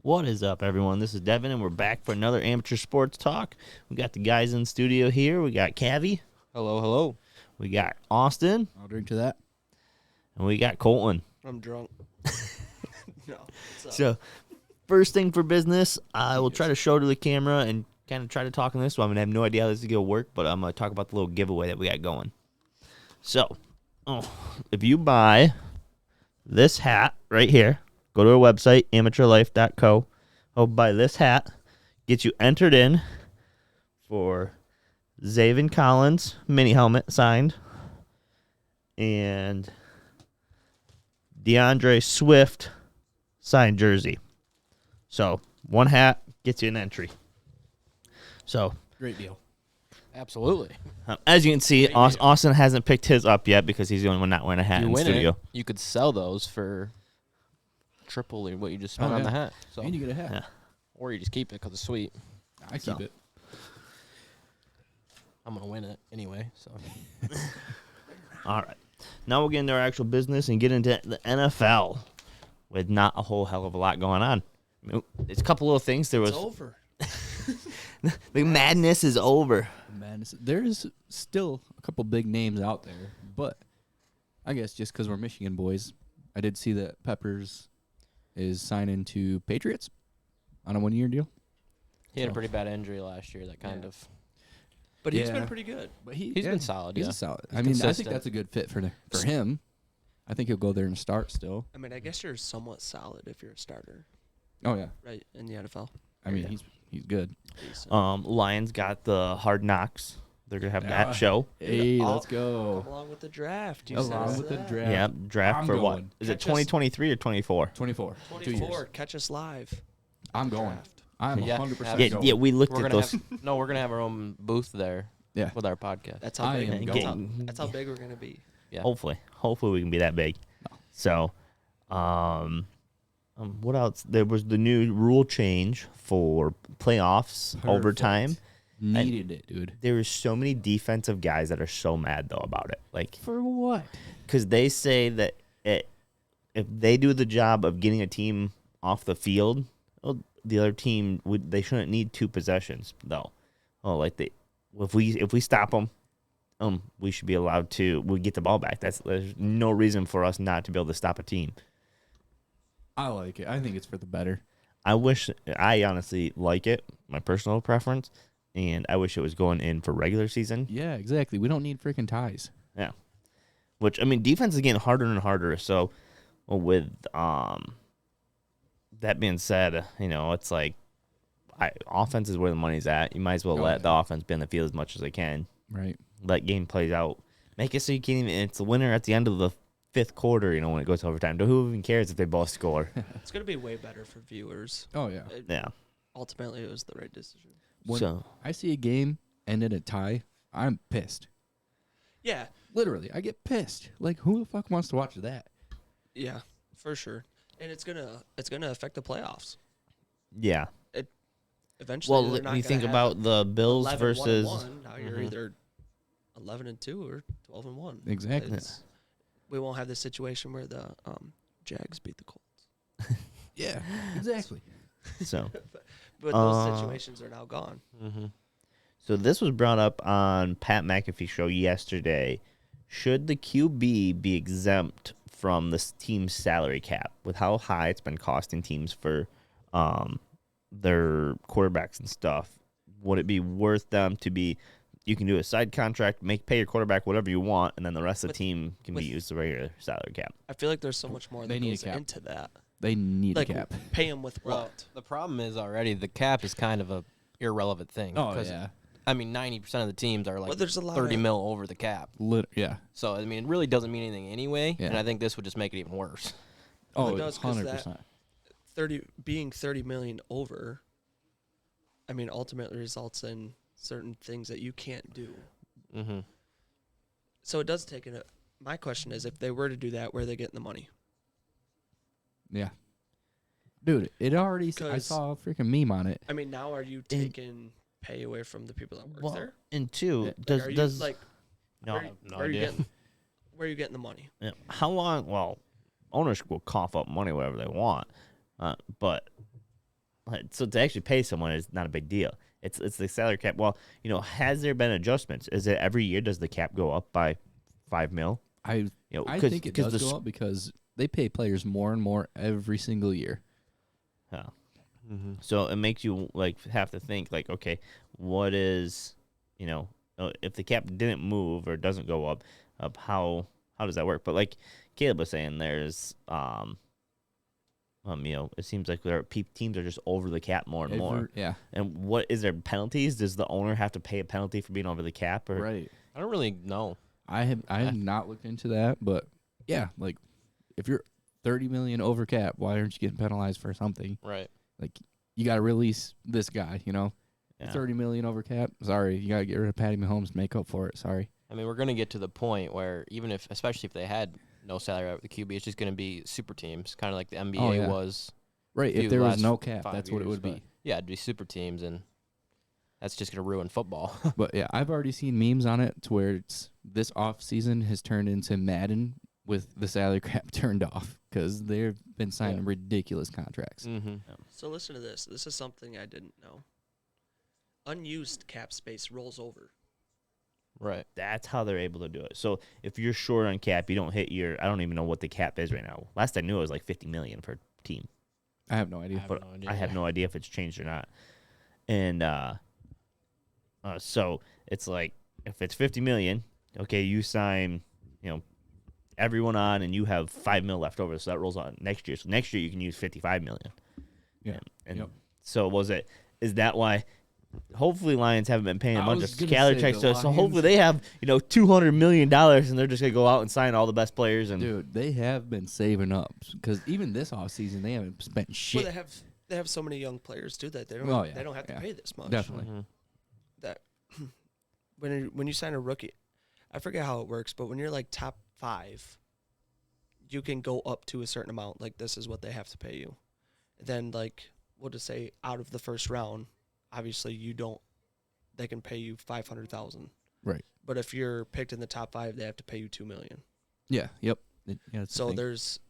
What is up, everyone? This is Devin, and we're back for another amateur sports talk. We got the guys in the studio here. We got Cavi. Hello, hello. We got Austin. I'll drink to that. And we got Colton. I'm drunk. No. So, first thing for business, I will try to show to the camera and kind of try to talk on this. So I'm going to have no idea how this is going to work, but I'm going to talk about the little giveaway that we got going. So, if you buy this hat right here, go to our website, amateurlife.co. Buy this hat. Get you entered in for Zaven Collins mini helmet signed and DeAndre Swift signed jersey. So, one hat gets you an entry. So, Great deal. Absolutely. As you can see, Austin hasn't picked his up yet because he's the only one not wearing a hat You in the win studio. it, you could sell those for triple what you just spent on the hat. So, And you get a hat. Yeah. or you just keep it because it's sweet. I keep it. I'm gonna win it anyway. So All right. Now we'll get into our actual business and get into the NFL with not a whole hell of a lot going on. I mean, there's a couple little things. It's over. The madness is over. Madness. There is still a couple big names out there, but I guess just because we're Michigan boys, I did see that Peppers is signing to Patriots on a one-year deal. he had a pretty bad injury last year. That kind of. But he's Yeah. been pretty good. But He's been solid. He's Yeah. a solid. He's I mean, I think consistent. that's a good fit for him. I think he'll go there and start still. I mean, I guess you're somewhat solid if you're a starter, Oh yeah. right, in the NFL. I mean, Yeah. he's good. Decent. Lions got the Hard Knocks. They're going to have Yeah. that show. Hey, Oh, let's go. Come along with the draft. You Along said with the that. draft. Yeah, draft I'm for what? going. Is it Catch us- 2023 or 24? 24. 2 years. 24. Catch us live. I'm going. Draft. I'm Yeah. 100% Yeah, going. yeah, we looked We're at gonna those. we're gonna have our own booth there. Yeah. With our podcast. That's how I big. am That's how, going. that's how big we're gonna be. Yeah. Hopefully we can be that big. So, what else? There was the new rule change for playoffs, Perfect. overtime. Needed it, dude. There were so many defensive guys that are so mad though about it, like For what? because they say that if they do the job of getting a team off the field, well, the other team they shouldn't need 2 possessions though. Oh, like if we stop them, we should be allowed to. We get the ball back. There's no reason for us not to be able to stop a team. I like it. I think it's for the better. I honestly like it, my personal preference, and I wish it was going in for regular season. Yeah, exactly. We don't need freaking ties. Yeah. Which, I mean, defense is getting harder and harder. So, with that being said, it's like offense is where the money's at. You might as well let the offense be on the field as much as they can. Right. Let game plays out. Make it so you can't even. It's the winner at the end of the 5th quarter. When it goes to overtime. Who even cares if they both score? It's gonna be way better for viewers. Oh, yeah. Yeah. Ultimately, it was the right decision. When So I see a game end in a tie, I'm pissed. Yeah. Literally, I get pissed. Like, who the fuck wants to watch that? Yeah, for sure. And it's gonna affect the playoffs. yeah. Eventually, Well, they're if not you gonna think have about the Bills 11-1-1. versus. Now you're Mhm. either 11-2 or 12-1. Exactly. We won't have this situation where the Jags beat the Colts. Yeah, exactly. So. But those situations are now gone. Mm-hmm. So this was brought up on Pat McAfee's show yesterday. Should the QB be exempt from this team's salary cap with how high it's been costing teams for their quarterbacks and stuff? Would it be worth them to be? You can do a side contract, pay your quarterback whatever you want, and then the rest of the team can be used the regular salary cap. I feel like there's so much more They that need a goes cap. into that. They need Like, a cap. pay him with Well, what? the problem is already the cap is kind of a irrelevant thing. Oh, 'cause, yeah. I mean, 90% of the teams are like Well, there's a lot 30 of, mil over the cap. Yeah. So, I mean, it really doesn't mean anything anyway. Yeah. And I think this would just make it even worse. Well, Oh, it does, 'cause 100%. 30 million over, I mean, ultimately results in certain things that you can't do. Mm-hmm. So it does take it. My question is, if they were to do that, where are they getting the money? Yeah. Dude, it already. I 'Cause- saw a freaking meme on it. I mean, now are you taking pay away from the people that work there? And two, Yeah. does Like, are you, does like no, where, no where are you idea. getting where are you getting the money? yeah, how long? Well, owners will cough up money whatever they want, but So to actually pay someone is not a big deal. It's the salary cap. Well, has there been adjustments? Is it every year does the cap go up by $5 million? I think it does go up because they pay players more and more every single year. Yeah. So it makes you have to think okay, what is if the cap didn't move or doesn't go up, how does that work? But like Caleb was saying, there's it seems like teams are just over the cap more and more. Yeah. And what is there penalties? Does the owner have to pay a penalty for being over the cap? Or? Right. I don't really know. I have not looked into that, but yeah, if you're 30 million over cap, why aren't you getting penalized for something? Right. You got to release this guy, Yeah. 30 million over cap. Sorry, you got to get rid of Patty Mahomes to make up for it. Sorry. I mean, we're going to get to the point where especially if they had no salary out with the QB, it's just going to be super teams, kind of like the NBA was. Right, if there was no cap, that's what it would be. Yeah, it'd be super teams, and that's just going to ruin football. But yeah, I've already seen memes on it to where this off season has turned into Madden with the salary cap turned off because they've been signing ridiculous contracts. Mm-hmm. So listen to this. This is something I didn't know. Unused cap space rolls over. Right. That's how they're able to do it. So if you're short on cap, you don't hit I don't even know what the cap is right now. Last I knew it was like $50 million per team. I have no idea. I have no idea if it's changed or not. And so it's like if it's $50 million, okay, you sign, everyone on, and you have $5 million left over, so that rolls on next year. So next year you can use $55 million. Yeah. And so is that why? Hopefully Lions haven't been paying a bunch of salary checks, so hopefully they have $200 million, and they're just gonna go out and sign all the best players. And dude, they have been saving up because even this offseason they haven't spent shit. Well, they have so many young players too that they don't they don't have to pay this much. Definitely. Mm-hmm. That when you sign a rookie, I forget how it works, but when you're like top 5, you can go up to a certain amount. Like this is what they have to pay you. Then we'll just say out of the first round. Obviously, they can pay you $500,000. Right. But if you're picked in the top 5, they have to pay you $2 million. Yeah. Yep. So there's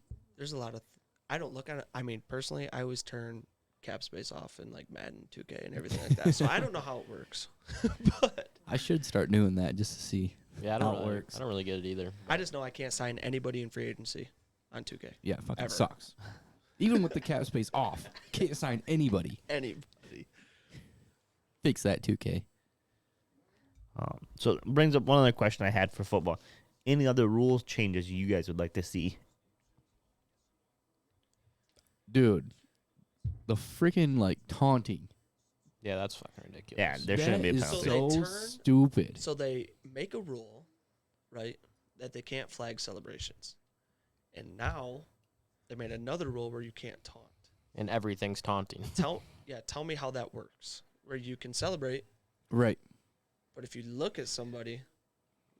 a lot of. I don't look at it. I mean, personally, I always turn cap space off in Madden 2K and everything like that. So I don't know how it works. But I should start doing that just to see Yeah, how it works. I don't really get it either. I just know I can't sign anybody in free agency on 2K. Yeah, fucking Ever. sucks. Even with the cap space off, can't sign anybody. Anybody. Fix that 2K. So it brings up one other question I had for football. Any other rules changes you guys would like to see? Dude, the freaking taunting. Yeah, that's fucking ridiculous. Yeah, there shouldn't be a That penalty. is So so stupid. So they make a rule, right, that they can't flag celebrations. And now they made another rule where you can't taunt. And everything's taunting. Tell me how that works. Where you can celebrate, Right. but if you look at somebody,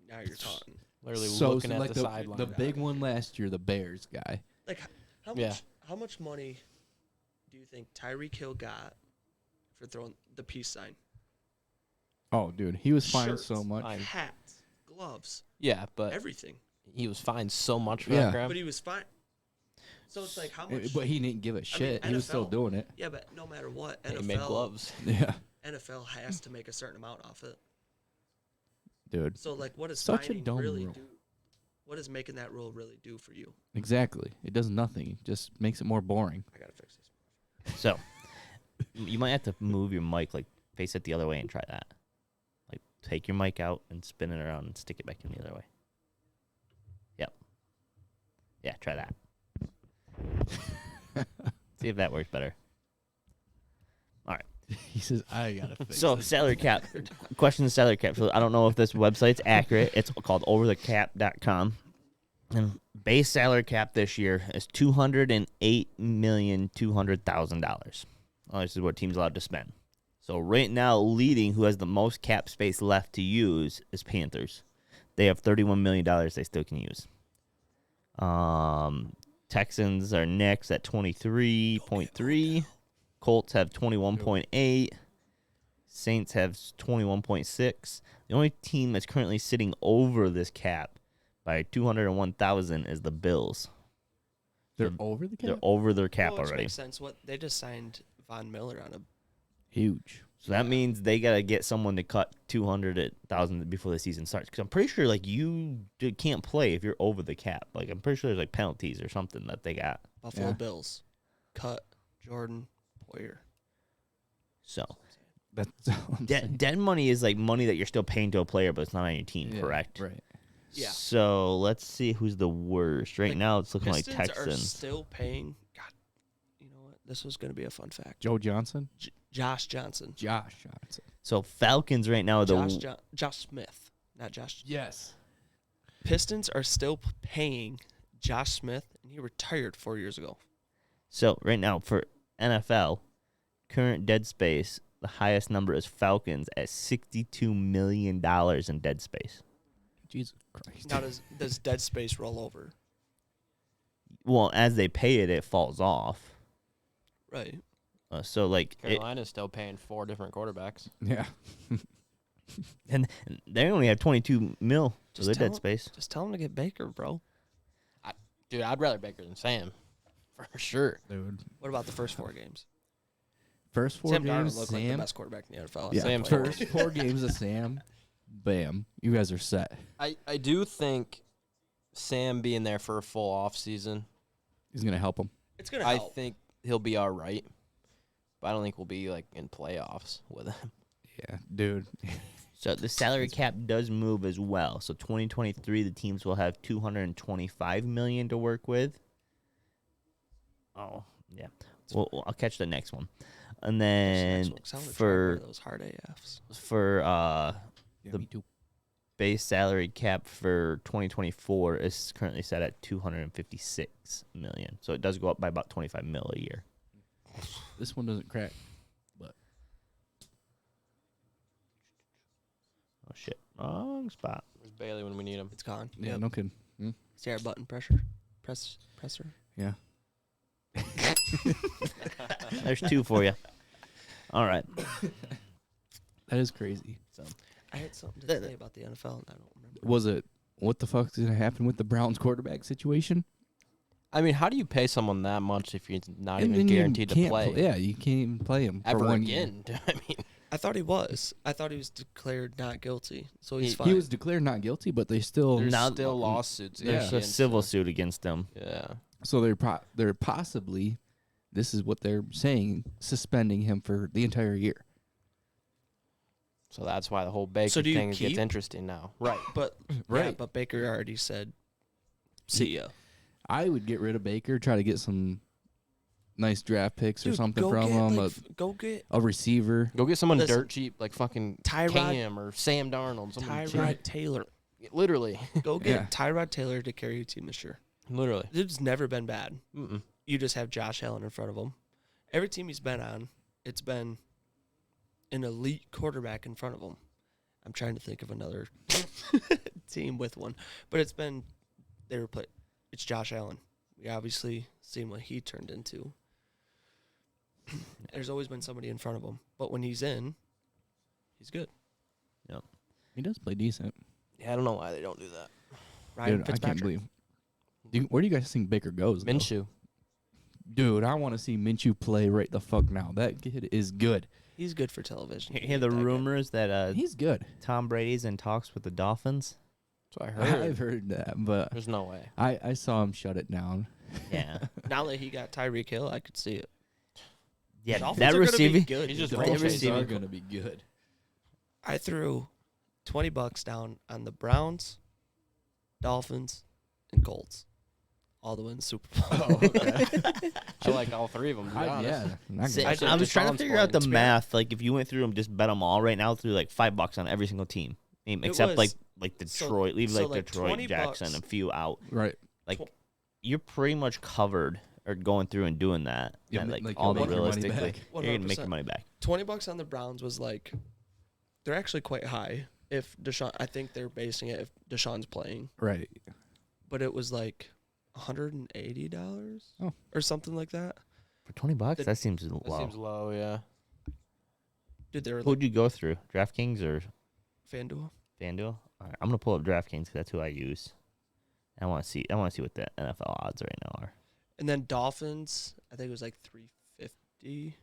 now you're taunting. Literally So looking at like the sideline. the big one last year, the Bears guy. How much money do you think Tyreek Hill got for throwing the peace sign? Oh, dude, he was fined Shirts, so much. Fine. hats, gloves, Yeah, but everything. he was fined so much for Yeah. that crap. But he was fine. So it's like how much? But he didn't give a shit. He was still NFL. doing it. Yeah, but no matter what, He made gloves. Yeah, NFL has to make a certain amount off it. dude. So what does Such a fining dumb really rule. do? What is making that rule really do for you? Exactly. It does nothing. It just makes it more boring. I gotta fix this. So you might have to move your mic, face it the other way and try that. Take your mic out and spin it around and stick it back in the other way. Yep. Yeah, try that. See if that works better. All right. He says, "I gotta fix." So salary cap. Question of salary cap. So I don't know if this website's accurate. It's called overthecap.com. And base salary cap this year is $208,200,000. This is what teams allowed to spend. So right now, leading who has the most cap space left to use is Panthers. They have $31 million they still can use. Texans are next at 23.3. Colts have 21.8. Saints have 21.6. The only team that's currently sitting over this cap by 201,000 is the Bills. They're over the cap. They're over their cap Which already. makes sense. What they just signed Von Miller on a. Huge. So that means they gotta get someone to cut 200,000 before the season starts. Because I'm pretty sure like can't play if you're over the cap. Like I'm pretty sure there's like penalties or something that they got. Buffalo Bills cut Jordan Poyer. So That's all I'm saying. dead money is like money that you're still paying to a player, but it's not on your team. Yeah, Correct. Right. Yeah. So let's see who's the worst. Right Like, now, it's looking like Pistons are Texans. still paying. God, you know what? This was going to be a fun fact. Joe Johnson. Josh Johnson. Josh Johnson. So Falcons right now are Josh Smith, not Josh. Yes. Pistons are still paying Josh Smith, and he retired 4 years ago. So right now for NFL, current dead space, the highest number is Falcons at $62 million in dead space. Jesus Christ. Now does dead space roll over? Well, as they pay it, it falls off. Right. So like, Carolina's still paying 4 different quarterbacks. Yeah. and they only have 22 mil to Just their tell dead 'em- space. Just tell him to get Baker, bro. Dude, I'd rather Baker than Sam, for sure. Dude. What about the first 4 games? First 4 Sam games, Darnold looked like the Sam. best quarterback in the NFL. Yeah, Sam first 4 games of Sam. Bam. You guys are set. I do think Sam being there for a full off season, He's going to help him. It's gonna I help. think he'll be all right. But I don't think we'll be like in playoffs with him. Yeah, dude. So the salary cap does move as well. So 2023, the teams will have $225 million to work with. Oh, yeah. Well, I'll catch the next one. And then for those hard AFs. the me too. base salary cap for 2024 is currently set at $256 million. So it does go up by about 25 mil a year. This one doesn't crack. Oh shit! Wrong spot. Where's Bailey when we need him? It's gone. Yeah, Yep. no kidding. CR button presser. Yeah. There's 2 for you. All right. That is crazy. So I had something to say about the NFL, and I don't remember. Was it, what the fuck did happen with the Browns quarterback situation? I mean, how do you pay someone that much if you're not And even then you guaranteed to can't play Yeah, you can't even play him for ever 1 year. again? I mean, I thought he was. I thought he was declared not guilty, so he's He- fine. He was declared not guilty, but they still. there's Now- still lawsuits. there's a against civil him. suit against them. Yeah. So they're possibly, this is what they're saying, suspending him for the entire year. So that's why the whole Baker So do you thing gets keep- interesting now. Right. but Yeah, Right. but Baker already said, "See ya." I would get rid of Baker, try to get some nice draft picks or Dude, something go from get, him, go get a receiver. Go get someone Listen, dirt cheap, like fucking Tyrod- Cam or Sam Darnold. Someone cheap. Tyrod Taylor. Literally. Go get Yeah. Tyrod Taylor to carry your team this year. Literally. It's never been bad. Mm-mm. You just have Josh Allen in front of him. Every team he's been on, it's been an elite quarterback in front of him. I'm trying to think of another team with one, but it's been it's Josh Allen. We obviously seen what he turned into. There's always been somebody in front of him, but when he's in, he's good. He does play decent. Yeah, I don't know why they don't do that. Ryan Dude, I can't Fitzpatrick. believe. Where do you guys think Baker goes? though? Minshew. Dude, I want to see Minshew play right the fuck now. That kid is good. He's good for television. He Hear the ain't that good. rumors that He's good. Tom Brady's in talks with the Dolphins? That's what I heard. I've heard that, but There's no way. I saw him shut it down. Yeah. Now that he got Tyreek Hill, I could see it. Yeah, Dolphins that are gonna be receiving. good. He's just The rotating. Dolphins receiving are are going to be good. I threw $20 down on the Browns, Dolphins, and Colts. All the win the Super Bowl. I like all 3 of them, to be honest. Yeah. not See, gonna- Actually, I was trying to Deshaun's figure out the playing. math. Like, if you went through them, just bet them all right now, through like $5 on every single team, except was- like so- Detroit. Leave so like like Detroit, 20 Jackson, bucks. a few out. Right. Like, Tw- you're pretty much covered or going through and doing that. Yeah, and, like, like you'll all make the your money realistically, back. you're gonna make your 100%. money back. $20 on the Browns was like, they're actually quite high. If Deshaun, I think they're basing it if Deshaun's playing, Right. but it was like $180 Oh. or something like that. For $20, The- that seems That low. seems low, yeah. Dude, they were like Who'd you go through? DraftKings or FanDuel. FanDuel? All right, I'm gonna pull up DraftKings because that's who I use. I want to see what the NFL odds right now are. And then Dolphins, I think it was like 350.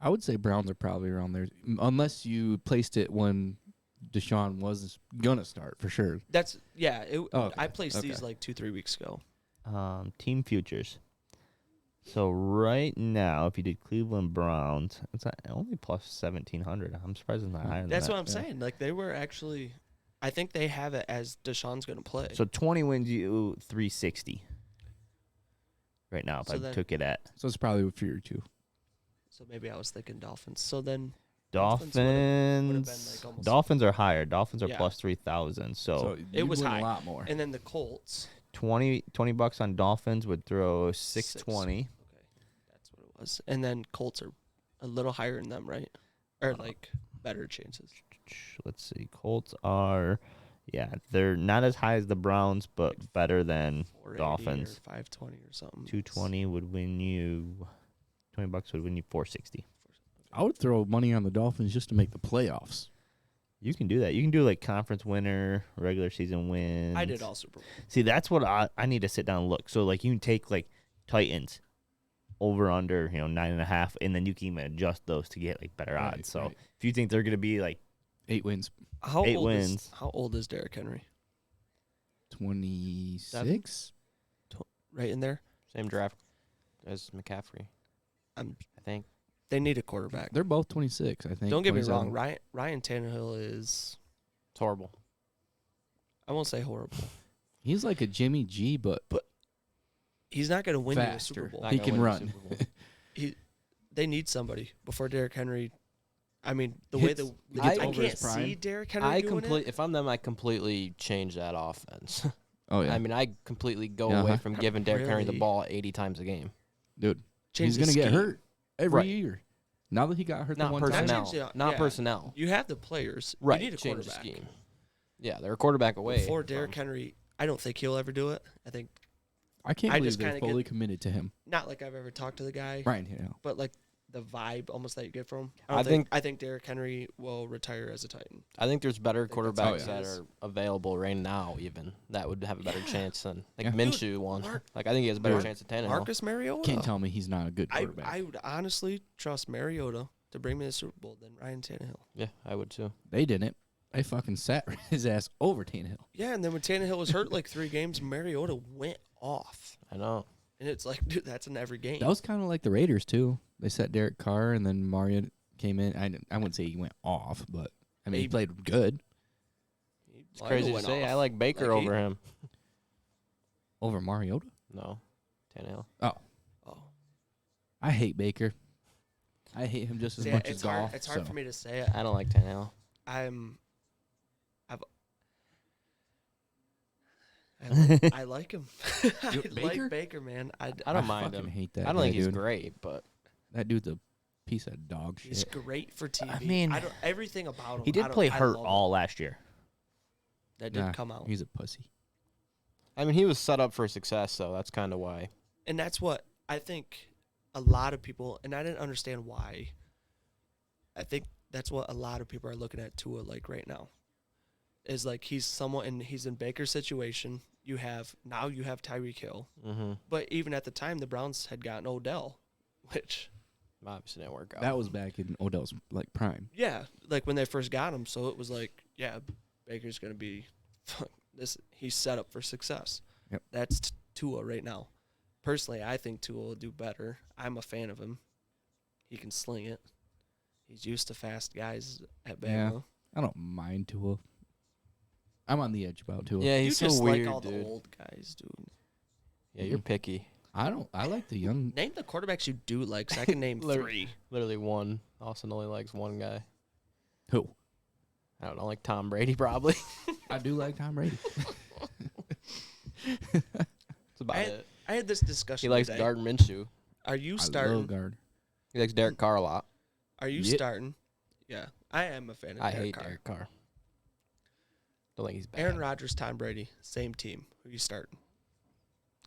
I would say Browns are probably around there, unless you placed it when Deshaun was gonna start for sure. That's okay. Okay. I placed these Okay. like 2-3 weeks ago. Team futures. So right now, if you did Cleveland Browns, it's only plus 1,700. I'm surprised it's not higher than That's that. what I'm saying. Like they were actually, I think they have it as Deshaun's going to play. So 20 wins you 360. Right now, if So I then- took it at So it's probably for your two. So maybe I was thinking Dolphins. So then Dolphins. would've been, like almost. Dolphins are higher. Dolphins are Yeah. plus 3,000. So It was win high. a lot more. And then the Colts. 20 bucks on Dolphins would throw 620. Okay, that's what it was. And then Colts are a little higher than them, right? Or like better chances. Let's see. Colts are, they're not as high as the Browns, but better than 480 Dolphins. or 520 or something. 220 would win you. 20 bucks would win you 460. I would throw money on the Dolphins just to make the playoffs. You can do that. You can do like conference winner, regular season wins. I did all Super Bowl. See, that's what I need to sit down and look. So like you can take like Titans over under 9.5, and then you can even adjust those to get like better Right, odds. So right. if you think they're gonna be like 8 wins. How 8 old wins. How old is Derrick Henry? 26? Right in there. Same draft as McCaffrey, I think. They need a quarterback. They're both 26, I think. Don't get me wrong. 27. Ryan Tannehill is. It's horrible. I won't say horrible. He's like a Jimmy G, but He's not going to win you a Super Faster. Bowl. Not He gonna can win the run. Super Bowl. They need somebody before Derrick Henry. I mean, the way Hits- the gets I over can't his prime. see Derrick Henry doing it. If I'm them, I completely change that offense. oh yeah, I mean, I completely go Uh-huh. away from giving Derrick Henry the Really? ball 80 times a game. dude, Change he's the gonna get scheme. hurt every Right. year. Now that he got hurt Not the one personnel. time, Change the- Not yeah. personnel. You have the players. Right. You need a change the quarterback. scheme. Yeah, they're a quarterback away. Before Derrick from- Henry, I don't think he'll ever do it. I think I can't I believe just they're kinda fully committed to him. not like I've ever talked to the guy, Ryan, but like the vibe almost that you get from him. I think Derrick Henry will retire as a Titan. I think there's better think that's quarterbacks how that it is. are available right now, even that would have a better chance than like Yeah. Minshew Dude, one. Mark- Like I think he has a better Dude. chance than Tannehill. Marcus Mariota. can't tell me he's not a good quarterback. I would honestly trust Mariota to bring me the Super Bowl than Ryan Tannehill. Yeah, I would too. They didn't. They fucking sat his ass over Tannehill. Yeah, and then when Tannehill was hurt like 3 games, Mariota went off. I know. And it's like, dude, that's in every game. That was kind of like the Raiders too. They set Derek Carr, and then Mario came in. I wouldn't say he went off, but I mean he He- played good It's crazy to say. I like Baker Like he- over him. over Mariota. No, Tannehill. Oh, Oh. I hate Baker. I hate him just as See, much it's as hard. golf. It's hard so. for me to say it. I don't like Tannehill. I like him. I Baker? like Baker, man. I don't mind fucking him. hate that. I don't guy, think he's dude. great, but That dude's a piece of dog He's shit. great for TV. I mean, I don't, everything about him. he I did don't- play I hurt love all last year. it. That did Nah, come out, He's a pussy. I mean he was set up for success, so that's kind of why. and that's what I think. A lot of people, and I didn't understand why. I think that's what a lot of people are looking at Tua like right now. Is like he's someone, and he's in Baker's situation. You have Tyreek Hill, Mm-hmm. but even at the time, the Browns had gotten Odell, which Obviously didn't work out. That was back in Odell's like prime. yeah, like when they first got him. So it was like, yeah, Baker's gonna be this. He's set up for success. Yep. That's Tua right now. Personally, I think Tua will do better. I'm a fan of him. He can sling it. He's used to fast guys at Yeah. Bama. I don't mind Tua. I'm on the edge about Tua. Yeah, You he's just so weird, like all dude. the old guys, dude. Yeah, you're picky. I like the young. Name the quarterbacks you do like, so I can name Literally. 3. Literally one. Austin only likes one guy. Who? I don't know, like Tom Brady probably. I do like Tom Brady. That's about it. I had this discussion He likes today. Gardner Minshew. Are you I love starting? guard. He likes Derek Carr a lot. Are you Yep. starting? Yeah, I am a fan of I Derek hate Carr. Derek Carr. Don't think he's bad. Aaron Rodgers, Tom Brady, same team. Who you starting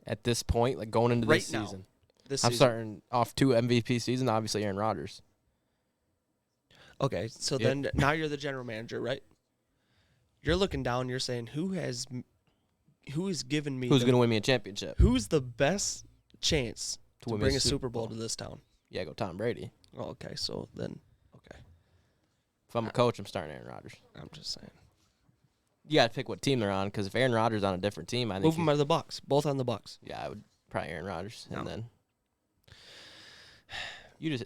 At this point, like going into right this now? season, This I'm season. starting off 2 MVP seasons. Obviously, Aaron Rodgers. Okay, so Yep. then now you're the general manager, right? You're looking down. You're saying who is giving me Who's the, going to win me a championship? who's the best chance to win me bring a Super Bowl to this town? Yeah, go Tom Brady. Oh, okay. So then, okay. If I'm a coach, I'm starting Aaron Rodgers. I'm just saying. You got to pick what team they're on, because if Aaron Rodgers on a different team, I think Move them out of the Bucks. Both on the Bucks. yeah, I would probably Aaron Rodgers, No. and then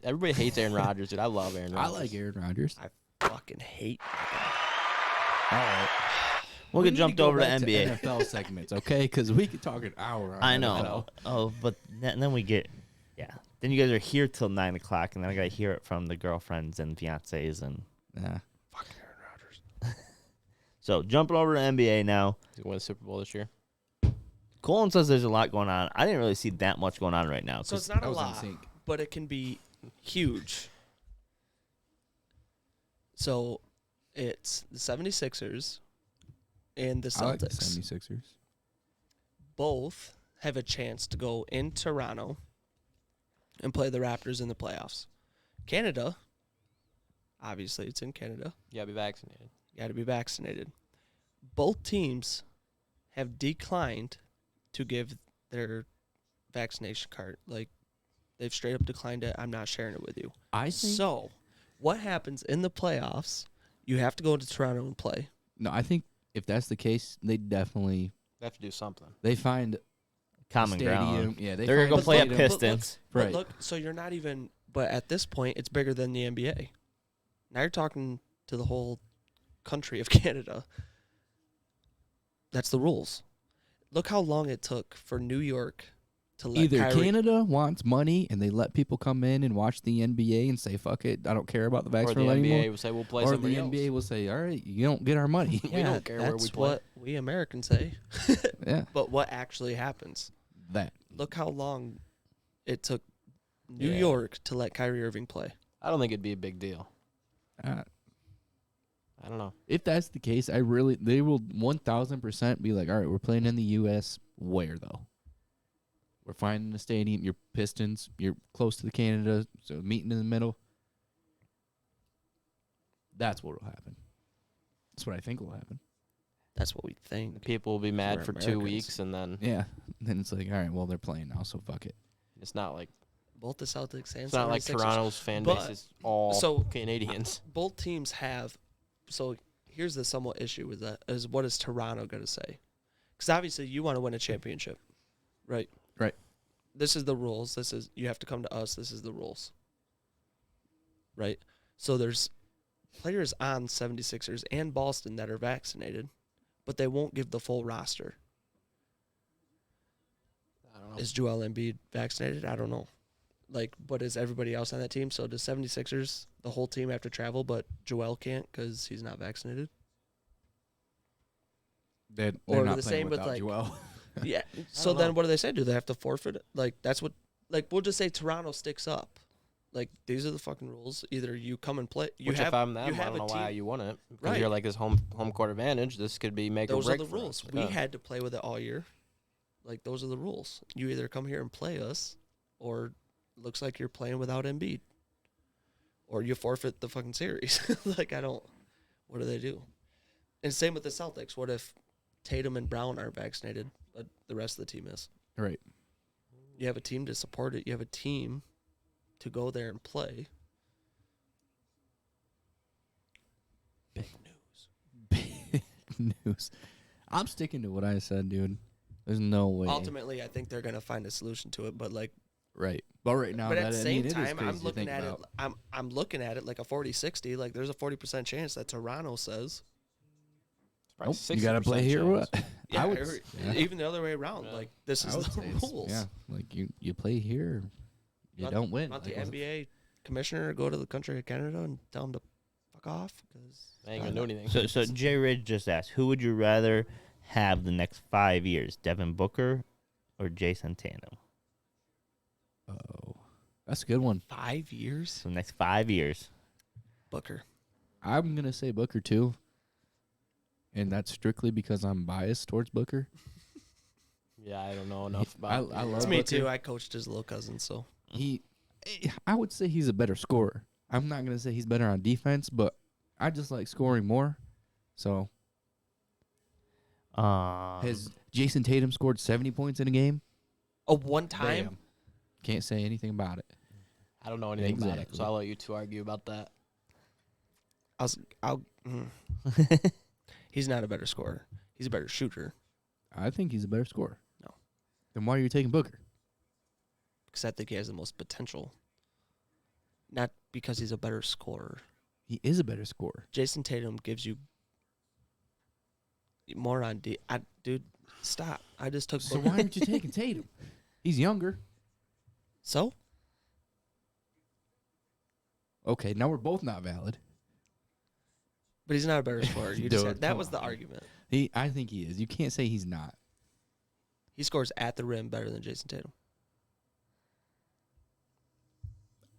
everybody hates Aaron Rodgers, dude. I love Aaron I Rodgers. like Aaron Rodgers. I fucking hate. All right. We'll We get need jumped go over to back NBA. NFL segments, okay? Because we could talk an hour on I know. NFL. Oh, but then we get, Then you guys are here till 9 o'clock, and then I gotta hear it from the girlfriends and fiancés and. Yeah. Fucking Aaron Rodgers. So jumping over to NBA now. He's gonna win the Super Bowl this year. Colin says there's a lot going on. I didn't really see that much going on right now. So 'cause it's not I a was in lot, sync. but it can be huge. So it's the 76ers and the I like the Celtics. 76ers. Both have a chance to go in Toronto and play the Raptors in the playoffs. Canada, obviously it's in Canada. You gotta be vaccinated. You got to be vaccinated. Both teams have declined to give their vaccination card. Like, they've straight up declined it. I'm not sharing it with you. I think So, what happens in the playoffs? You have to go to Toronto and play. no. I think if that's the case, they definitely They have to do something. they find common stadium. ground. Yeah, They're gonna go find play at stadium. Pistons. But Right. look, so you're not even. But at this point, it's bigger than the NBA. Now you're talking to the whole country of Canada. That's the rules. Look how long it took for New York to let Either Kyrie. Canada wants money and they let people come in and watch the NBA and say, "Fuck it, I don't care about the Or vax the rule NBA anymore," will say we'll play or the somebody NBA else. will say, "All right, you don't get our money." We don't care where we That's play. what we Americans say. Yeah, But what actually happens? that Look how long it took New Yeah. York to let Kyrie Irving play. I don't think it'd be a big deal. uh, I don't know. if that's the case, they will 1,000% be like, "All right, we're playing in the U.S. Where though? We're finding a stadium. You're Pistons. You're close to the Canada, so meeting in the middle." That's what will happen. That's what I think will happen. That's what we think. People will be mad We're for 2 Americans. weeks, and then Yeah. Then it's like, all right, well, they're playing now, so fuck it. it's not like Both the Celtics and it's not like 76ers. Toronto's fan But- base is all so- Canadians. Both teams have. So here's the somewhat issue with that: is what is Toronto going to say? Because obviously you want to win a championship, right? Right. This is the rules. This is you have to come to us. This is the rules. Right. So there's players on 76ers and Boston that are vaccinated, but they won't give the full roster. I don't know. Is Joel Embiid vaccinated? I don't know. Like, but is everybody else on that team? So does 76ers, the whole team have to travel, but Joel can't because he's not vaccinated? They're Or not the playing same with, without like- Joel. Yeah. So don't then know. what do they say? Do they have to forfeit it? Like, that's what, like, we'll just say Toronto sticks up. Like, these are the fucking rules. Either you come and play. You Which have, if I'm them, you I have don't know a why team. you wouldn't. Because Right. you're like this home court advantage. This could be make Those or are break the for rules. us. We Yeah. had to play with it all year. Like, those are the rules. You either come here and play us, or looks like you're playing without Embiid. Or you forfeit the fucking series. Like, I don't. What do they do? And same with the Celtics. What if Tatum and Brown aren't vaccinated, but the rest of the team is? Right. You have a team to support it. You have a team to go there and play. Big news. Big news. I'm sticking to what I said, dude. There's no way. Ultimately, I think they're gonna find a solution to it. But like, Right. But right now, but that, at the I same mean, it is time, crazy I'm to looking think at about. it. I'm looking at it like a 40-60. Like, there's a 40% chance that Toronto says. Probably Nope, you got to play 60% here or what? chance. Yeah, I would, or yeah. even the other way around. Yeah. Like, this I is would the say it's- rules. Yeah. Like, you play here, you Want- don't win. Want Like, the NBA commissioner to go to the country of Canada and tell them to fuck off? Because They ain't gonna do anything. So Jay Ridge just asked, who would you rather have the next 5 years, Devin Booker or Jason Tano? Oh, that's a good one. 5 years, So the next 5 years. Booker. I'm going to say Booker, too. And that's strictly because I'm biased towards Booker. Yeah, I don't know enough I about. love It's me Booker. too. I coached his little cousin, so I would say he's a better scorer. I'm not going to say he's better on defense, but I just like scoring more. So, has Jason Tatum scored 70 points in a game? one time. Bam. Can't say anything about it. I don't know anything about it, so I'll let you two argue about that. He's not a better scorer. He's a better shooter. I think he's a better scorer. No. Then why are you taking Booker? Because I think he has the most potential. Not because he's a better scorer. He is a better scorer. Jason Tatum gives you more on D. Dude, stop. I just took So Booker. why aren't you taking Tatum? He's younger. So? Okay, now we're both not valid. But he's not a better scorer. You just Dude, said, that come was the on. argument. I think he is. You can't say he's not. He scores at the rim better than Jason Tatum.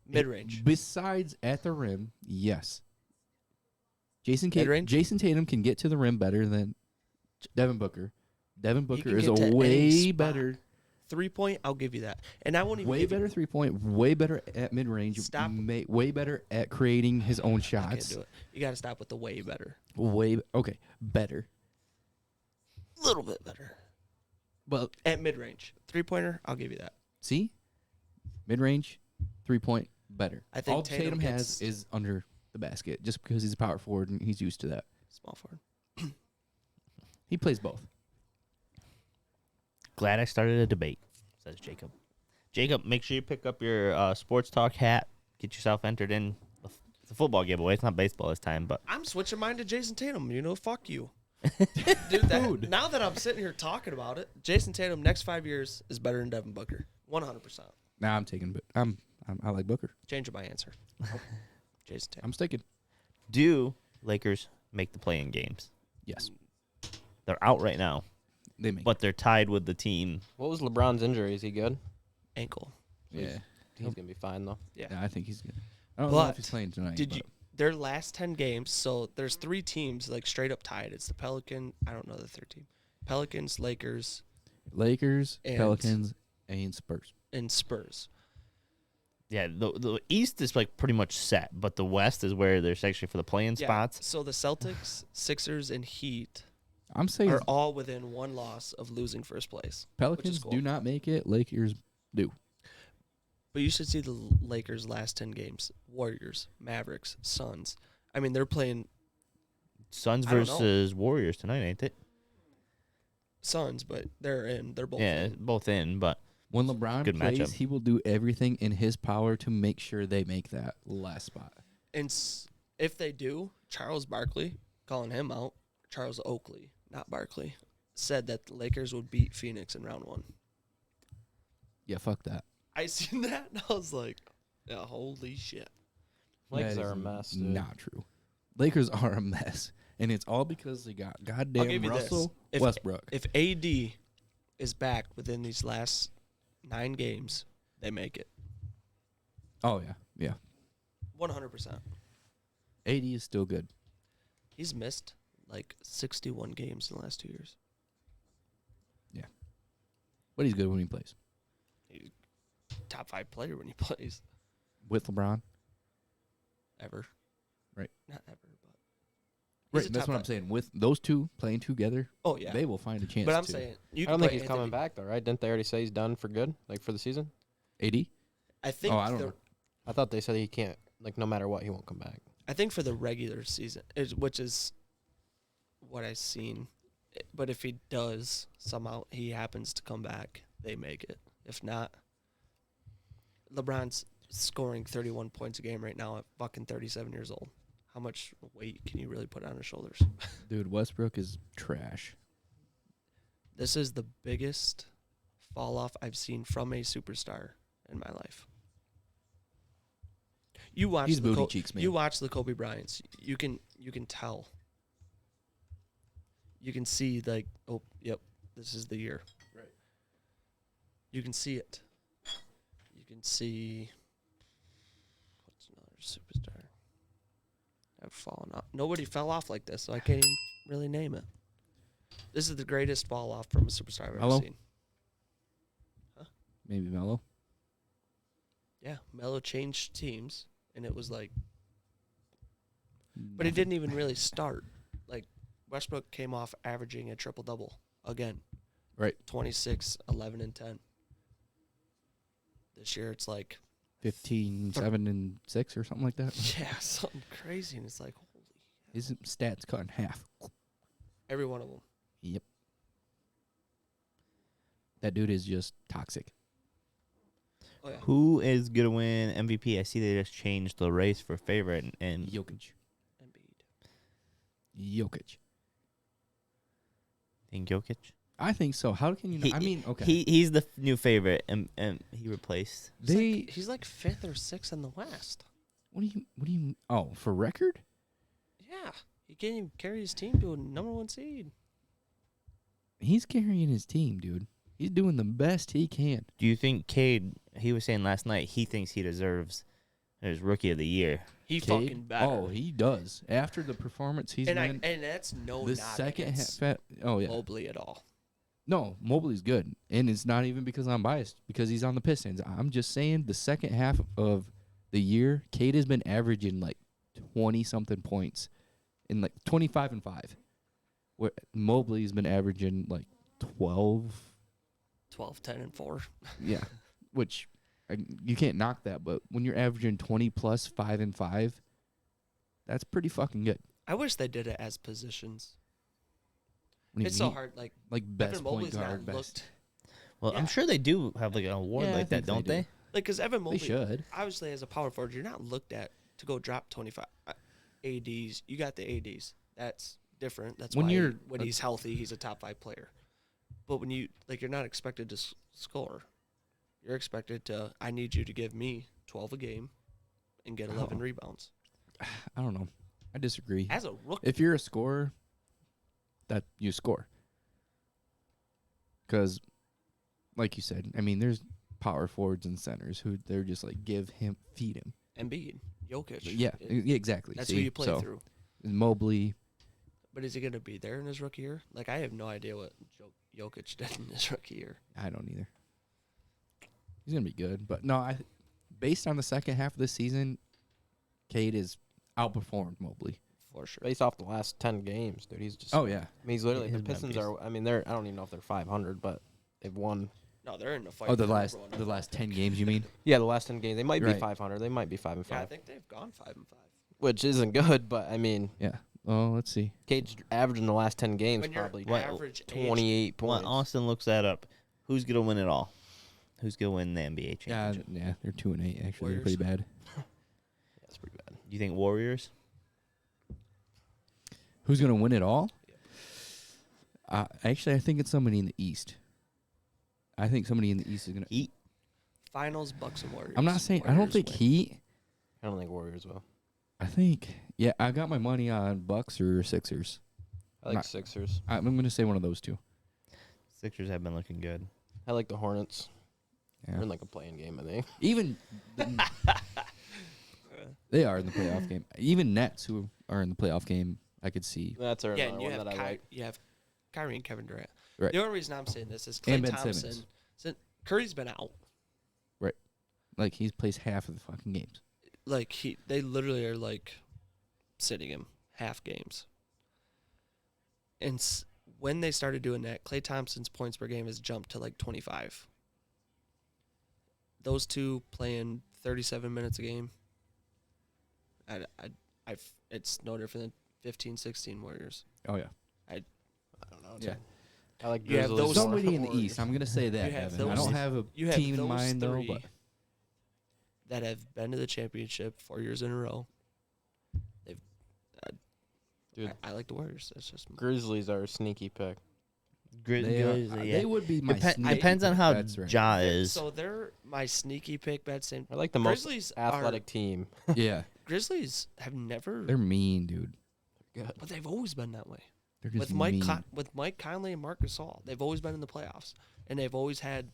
Mid-range. Besides at the rim, yes. Mid-range? Jason Tatum can get to the rim better than Devin Booker. Devin He Booker can is get to a any way spot. better, 3-point, I'll give you that. And I won't even way give better you, 3-point, way better at mid range, Stop. way better at creating his own I can't shots. do it. You got to stop with the way better. Better. A little bit better. Well, At mid-range. 3-pointer, I'll give you that. see, mid range, 3-point, better. I think all Tatum has gets- is under the basket, just because he's a power forward and he's used to that. Small forward. He plays both. Glad I started a debate, says Jacob. Jacob, make sure you pick up your sports talk hat. Get yourself entered in. It's a football giveaway. It's not baseball this time, but I'm switching mine to Jason Tatum. Fuck you. Dude, now that I'm sitting here talking about it, Jason Tatum next 5 years is better than Devin Booker. 100%. Now I'm taking, but I like Booker. Change my answer. Jason Tatum. I'm sticking. do Lakers make the play-in games? Yes, They're out right now, they make. but they're tied with the team. What was LeBron's injury? Is he good? Ankle. Yeah, He's gonna be fine though. Yeah. I think he's good. I don't know if But he's playing tonight. Did you? Their last 10 games, so there's 3 teams like straight up tied. It's the Pelican. I don't know the third team. Pelicans, Lakers, Lakers, And- Pelicans, and Spurs. and Spurs. Yeah, the East is like pretty much set, but the West is where there's actually for the play-in Yeah. spots. So the Celtics, Sixers, and Heat I'm saying are all within 1 loss of losing first place. Pelicans cool. do not make it. Lakers do. But you should see the Lakers' last 10 games. Warriors, Mavericks, Suns. I mean, they're playing Suns I don't know. versus Warriors tonight, ain't it? Suns, but they're in. They're both Yeah, in. both in, but When LeBron Good plays, matchup. he will do everything in his power to make sure they make that last spot. And if they do, Charles Barkley, calling him out, Charles Oakley, not Barkley, said that the Lakers would beat Phoenix in round 1. Yeah, fuck that. I seen that, and I was like, yeah, holy shit. Lakers That are is a mess, dude. Not true. Lakers are a mess, and it's all because they got I'll goddamn give you Russell this. Westbrook. If AD is back within these last 9 games, they make it. Oh yeah. 100%. AD is still good. He's missed like 61 games in the last 2 years. But he's good when he plays. He's top 5 player when he plays. With LeBron. Ever. Right. Not ever, but. he's Right, a that's top what I'm 5 saying. With those two playing together, Oh, yeah. they will find a chance. But I'm to. saying, you I can don't think put he's coming Anthony- back though, right? Didn't they already say he's done for good, like for the season? AD. I think Oh, I don't know. I thought they said he can't, like no matter what, he won't come back. I think for the regular season, which is what I've seen. But if he does, somehow he happens to come back, they make it. If not, LeBron's scoring 31 points a game right now at fucking 37 years old. How much weight can you really put on his shoulders? Dude, Westbrook is trash. This is the biggest fall off I've seen from a superstar in my life. You watch He's the booty cheeks, man. You watch the Kobe Bryants. You can tell. You can see like, oh, yep, this is the year. Right. You can see it. You can see what's another superstar? I've fallen off. Nobody fell off like this, so I can't even really name it. This is the greatest fall off from a superstar I've ever Melo? seen. Maybe Melo. Yeah, Melo changed teams, and it was like, but it Nothing. didn't even really start. Like Westbrook came off averaging a triple double again. Right. 26, 11, and 10. This year it's like 15, 7, and 6 or something like that. Yeah, something crazy, and it's like, holy. His stats cut in half. Every one of them. Yep. That dude is just toxic. Oh, yeah. Who is gonna win MVP? I see they just changed the race for favorite and Jokic. Embiid. Jokic. think Jokic. I think so. How can you? I mean, okay. He's the new favorite, and he replaced. He's like 5th or 6th in the West. What do you? Oh, for record? Yeah, he can't even carry his team to a #1 seed. He's carrying his team, dude. He's doing the best he can. Do you think Cade? He was saying last night he thinks he deserves his Rookie of the Year. He Cade? fucking better. Oh, he does. After the performance he's and been, that's no the knock second against half. Oh yeah. Mobley at all. No, Mobley's good, and it's not even because I'm biased because he's on the Pistons. I'm just saying the second half of the year, Cade has been averaging like 20-something points, in like 25 and 5. Where Mobley's been averaging like 12. 12, 10, and 4. Yeah, which you can't knock that. But when you're averaging 20 plus 5 and 5, that's pretty fucking good. I wish they did it as positions. What do you It's so mean? hard. Like Best Evan point Mobley's guard, not best. looked Well, I'm Yeah. sure they do have like an award Yeah, I like that, think they don't do. they? like because Evan Mobley They should. obviously as a power forward, you're not looked at to go drop 25 ADs. You got the ADs. That's different. That's When why you're when he's healthy, he's a top 5 player. But when you're not expected to score. You're expected to. I need you to give me 12 a game, and get 11 rebounds. I don't know. I disagree. As a rookie, If you're a scorer, that you score. Because, like you said, I mean, there's power forwards and centers who they're just like feed him. Embiid, Jokic. Yeah, exactly. That's See? who you play So, through. Mobley. But is he going to be there in his rookie year? Like, I have no idea what Jokic did in his rookie year. I don't either. He's gonna be good, but no, based on the second half of the season, Cade is outperformed Mobley. For sure. Based off the last 10 games, dude, he's just. Oh yeah, I mean, he's literally His the Pistons memories. are. I mean, they're. I don't even know if they're 500, but they've won. No, they're in the fight. oh the for last number one the overall last 10 pick. games, you mean? Yeah, the last 10 games, they might be Right. 500. They might be 5 and 5, Yeah, I think they've gone 5 and 5. which isn't good. But I mean, Yeah. Oh, let's see. Cade's averaging the last 10 games When you're probably average age, 28 Well, points. Austin looks that up. Who's gonna win it all? Who's gonna win the NBA Yeah, championship? yeah, they're 2-8 actually. They're Warriors. pretty bad. That's pretty bad. Do you think Warriors? Who's gonna win it all? Actually, I think it's somebody in the East. I think somebody in the East is gonna. Heat. Finals, Bucks and Warriors. I'm not saying. I don't Warriors think win. Heat. I don't think Warriors will. I think. Yeah, I got my money on Bucks or Sixers. I like Not- Sixers. I'm gonna say one of those two. Sixers have been looking good. I like the Hornets. Yeah. They're in like a playing game, I think. Even they are in the playoff game. Even Nets, who are in the playoff game, I could see. That's our Yeah, another and you one have that I like. you have Kyrie and Kevin Durant. Right. The only reason I'm saying this is Klay And Ben Thompson. Simmons. Curry's been out. Like he plays half of the fucking games. Like they literally are like sitting him half games. And when they started doing that, Klay Thompson's points per game has jumped to like 25. Those two playing 37 minutes a game. It's no different than 15, 16 Warriors. Oh yeah. I don't know. Yeah. I like You have Grizzlies. those- Somebody in the Warriors. East. I'm gonna say that. You have Evan. I those- don't have a You have team in those mind though, three but that have been to the championship 4 years in a row. Dude, I like the Warriors. That's just Grizzlies are a sneaky pick. they would be my. sneaky Depends on pick, how that's right. Ja is. so they're my sneaky pick. Bad same. I like the most Grizzlies athletic team. Yeah, Grizzlies have never, they're mean, dude. Good. but they've always been that way. They're just With mean. Mike Conley and Marc Gasol, they've always been in the playoffs, and they've always had.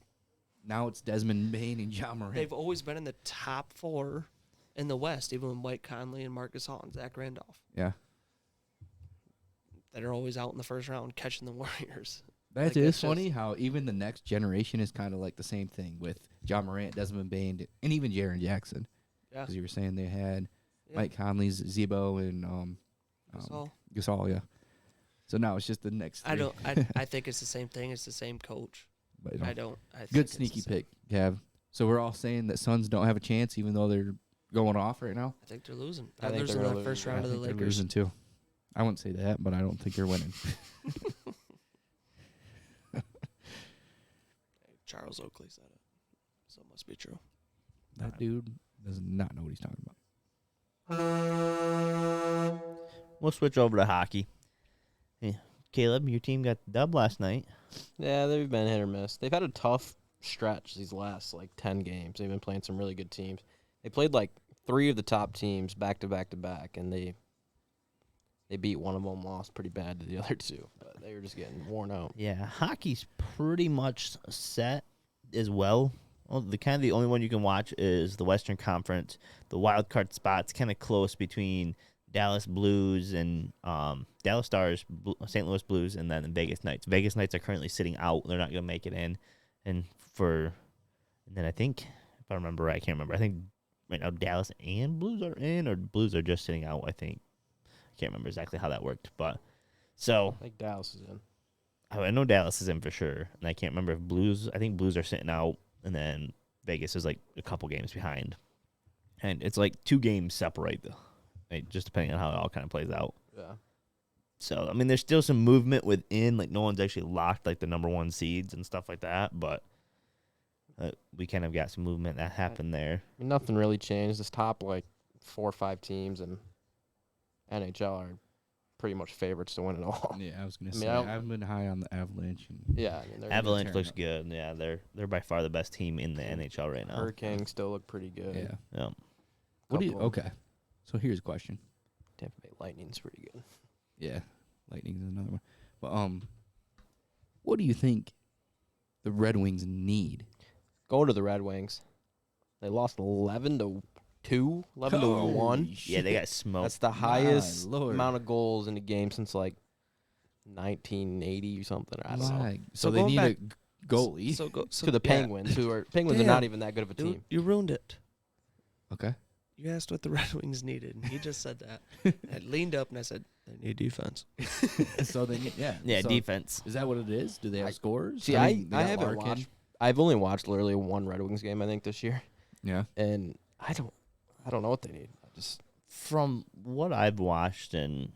Now it's Desmond Bain and Ja Morant. They've always been in the top 4 in the West, even with Mike Conley and Marc Gasol and Zach Randolph. Yeah, That are always out in the first round catching the Warriors. that Like, is it's just- funny how even the next generation is kind of like the same thing with Ja Morant, Desmond Bain, and even Jaren Jackson. Yeah. Because you were saying they had Yeah. Mike Conley's Zebo and Gasol. Gasol, yeah. So now it's just the next. I three. don't. I think it's the same thing. It's the same coach. But, I don't. I think Good it's the sneaky same. pick, Gav. So we're all saying that Suns don't have a chance, even though they're going off right now. I think they're losing. I They're think losing they're that gonna first lose. round I of the think they're Lakers. losing too. I wouldn't say that, but I don't think they're winning. Charles Oakley said it, so it must be true. That dude does not know what he's talking about. We'll switch over to hockey. Yeah. Caleb, your team got the dub last night. Yeah, they've been hit or miss. They've had a tough stretch these last 10 games. They've been playing some really good teams. They played 3 of the top teams back to back to back, and they beat one of them, lost pretty bad to the other 2. But they were just getting worn out. Yeah, hockey's pretty much set as well. Well, the only one you can watch is the Western Conference. The wild card spot's kind of close between Dallas Blues and Dallas Stars, St. Louis Blues, and then the Vegas Knights. Vegas Knights are currently sitting out; they're not going to make it in. And then I think, if I remember right, I can't remember. I think right now Dallas and Blues are in, or Blues are just sitting out. I think I can't remember exactly how that worked, but so I think Dallas is in. I know Dallas is in for sure, and I can't remember if Blues. I think Blues are sitting out, and then Vegas is a couple games behind, and it's 2 games separate though. Just depending on how it all kind of plays out. Yeah. So, I mean, there's still some movement within. No one's actually locked, the number 1 seeds and stuff like that. But we kind of got some movement that happened there. I mean, nothing really changed. This top, 4 or 5 teams in NHL are pretty much favorites to win it all. Yeah, I was gonna I mean, say I don't- I've been high on the Avalanche. And Yeah, I mean, they're Avalanche tearing looks up. good. Yeah, they're by far the best team in the NHL right now. Hurricanes still look pretty good. yeah. Yeah. What do you? Couple. Okay. So here's a question. Tampa Bay Lightning's pretty good. Yeah, Lightning's another one. But what do you think the Red Wings need? Go to the Red Wings. They lost 11-2, 11-1. Yeah, they got smoked. That's the highest Lord. amount of goals in a game since 1980 or something. I don't know. So So they going need back- a goalie. So go To the Penguins, who are Penguins are Damn. not even that good of a Dude, team. you ruined it. Okay. You asked what the Red Wings needed, and he just said that. I leaned up and I said, "They need defense." So they need, yeah. Yeah, so defense. Is that what it is? Do they have scores? See, mean, they I got haven't Larkin. watched. I've only watched literally one Red Wings game I think this year, Yeah. and I don't know what they need. From what I've watched, and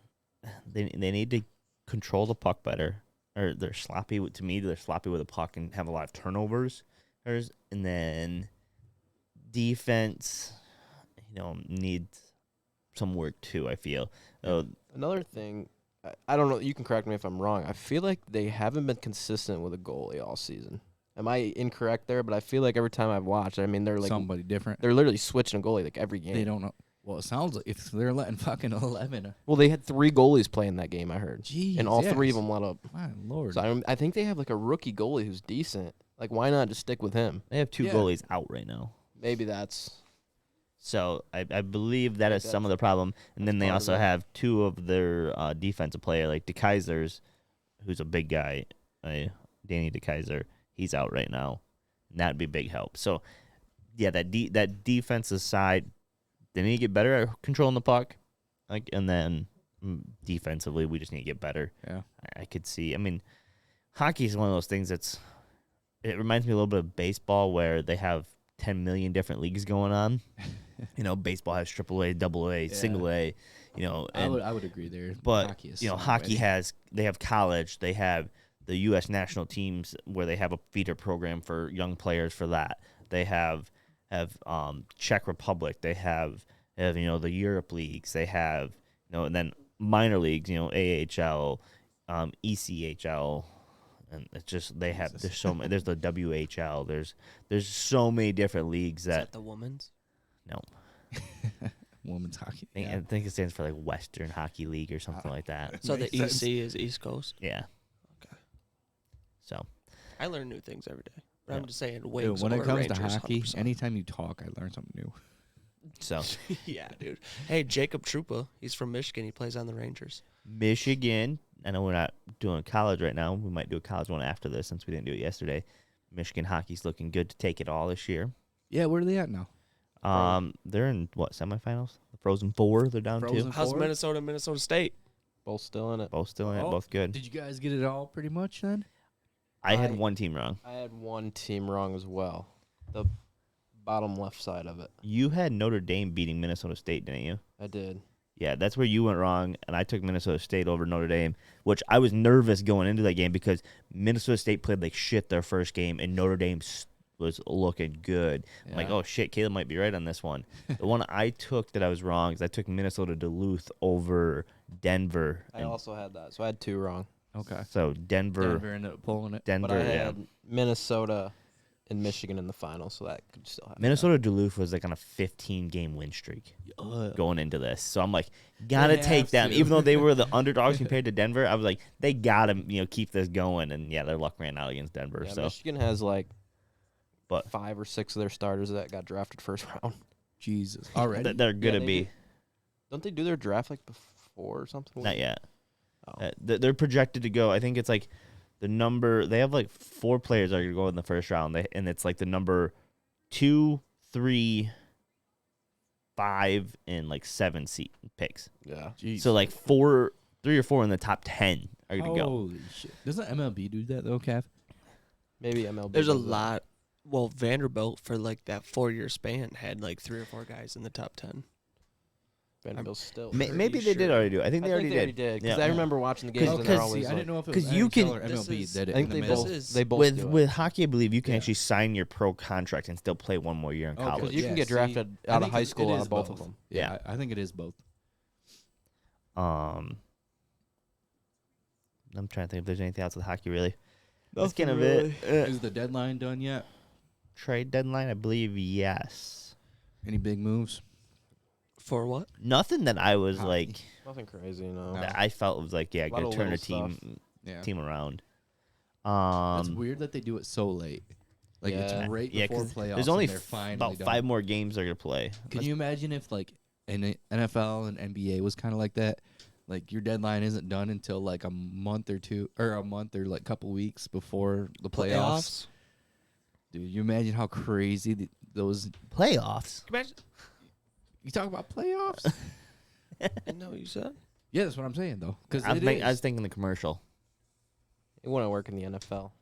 they need to control the puck better. Or they're sloppy. To me, they're sloppy with the puck and have a lot of turnovers. And then defense, needs some work too, I feel. Another thing, I don't know. You can correct me if I'm wrong. I feel like they haven't been consistent with a goalie all season. Am I incorrect there? But I feel like every time I've watched, I mean, they're somebody different. they're literally switching a goalie every game. They don't know. Well, it sounds like if they're letting fucking 11. Well, they had 3 goalies playing that game. I heard, Jeez, and all 3 of yes. them let up. My Lord. So I think they have a rookie goalie who's decent. Why not just stick with him? They have 2 Yeah. goalies out right now. Maybe that's So I believe that is some of the problem. And then they part of also it. have 2 of their defensive player, like DeKeyser's, who's a big guy, Danny DeKeyser. He's out right now. And that'd be a big help. So, yeah, that defensive side, they need to get better at controlling the puck. And then defensively, we just need to get better. Yeah. I could see. I mean, hockey is one of those things it reminds me a little bit of baseball where they have 10 million different leagues going on. Baseball has AAA, AA, single A, I would agree there. but hockey is hockey already- they have college, they have the U.S. national teams where they have a feeder program for young players for that. They have Czech Republic, they have the Europe leagues, they have and then minor leagues, AHL, ECHL, and it's just there's so many. There's the WHL. There's so many different leagues Is that that the women's? no. women's hockey. I think it stands for Western Hockey League or something like that. So the Makes sense. EC is East Coast. Yeah. Okay. So I learn new things every day. But Yeah. I'm just saying, Dude, Wings when it or comes to Rangers, hockey, 100%. anytime you talk, I learn something new. Yeah, dude. Hey, Jacob Troupa, he's from Michigan. He plays on the Rangers. Michigan. I know we're not doing college right now. We might do a college one after this since we didn't do it yesterday. Michigan hockey's looking good to take it all this year. Yeah, where are they at now? They're in semifinals? The Frozen Four. They're down Frozen two. How's Forward? Minnesota State? both still in it. Both still in it. Oh, Both good. Did you guys get it all pretty much then? I had I- one team wrong. I had one team wrong as well. bottom left side of it. You had Notre Dame beating Minnesota State, didn't you? I did. Yeah, that's where you went wrong, and I took Minnesota State over Notre Dame, which I was nervous going into that game because Minnesota State played like shit their first game, and Notre Dame was looking good. I'm like, oh, shit, Caleb might be right on this one. The one I took that I was wrong is I took Minnesota Duluth over Denver. I also had that, so I had 2 wrong. Okay. So Denver ended up pulling it. But I had Minnesota and Michigan in the final, so that could still happen. Minnesota Duluth was like on a 15-game win streak going into this. So I'm like, gotta take them. Even though they were the underdogs compared to Denver, I was like, they gotta keep this going. And yeah, their luck ran out against Denver. Yeah, so Michigan has like 5 or 6 of their starters that got drafted first round. Jesus. Already? They're gonna they be. do. Don't they do their draft like before or something? Not yet. Oh. They're projected to go. I think it's like the number. They have like 4 players that are gonna go in the first round, and it's like the number 2, 3, 5, and like 7 seat picks. Yeah. Jeez. So like 3 or 4 in the top 10 are gonna go. Holy shit. Doesn't MLB do that though, Cav? Maybe MLB. There's a does that. lot. Well, Vanderbilt for like that 4-year span had like 3 or 4 guys in the top 10. Vanderbilt still. Maybe they did already do it. I think they already did. Because Yeah. I remember watching the games and they're Because- always I like, didn't know if it was 'cause you can- NHL or MLB this is- that I it think in they the both middle. they both do it. With hockey, I believe you can Yeah. actually sign your pro contract and still play one more year in Okay. college. Because you can Yeah, get see, drafted I out of think high it school out is of both of them. Yeah, I think it is both. I'm trying to think if there's anything else with hockey really. That's Nothing kind of really. it. Is the deadline done yet? Trade deadline, I believe, yes. Any big moves? For what? Nothing that I was Hockey. like Nothing crazy, no. No. that I felt was like, yeah, A lot gonna of turn a little team around. That's weird that they do it so late. Like Yeah. it's right Yeah, before 'cause playoffs. there's only and they're finally about done. 5 more games they're gonna play. Can you imagine if like an NFL and NBA was kind of like that? Like your deadline isn't done until like a month or like couple weeks before the playoffs. Dude, you imagine how crazy those. Playoffs? Imagine. You talk about playoffs? No, you said. Yeah, that's what I'm saying though. Because I was thinking the commercial. It wouldn't work in the NFL.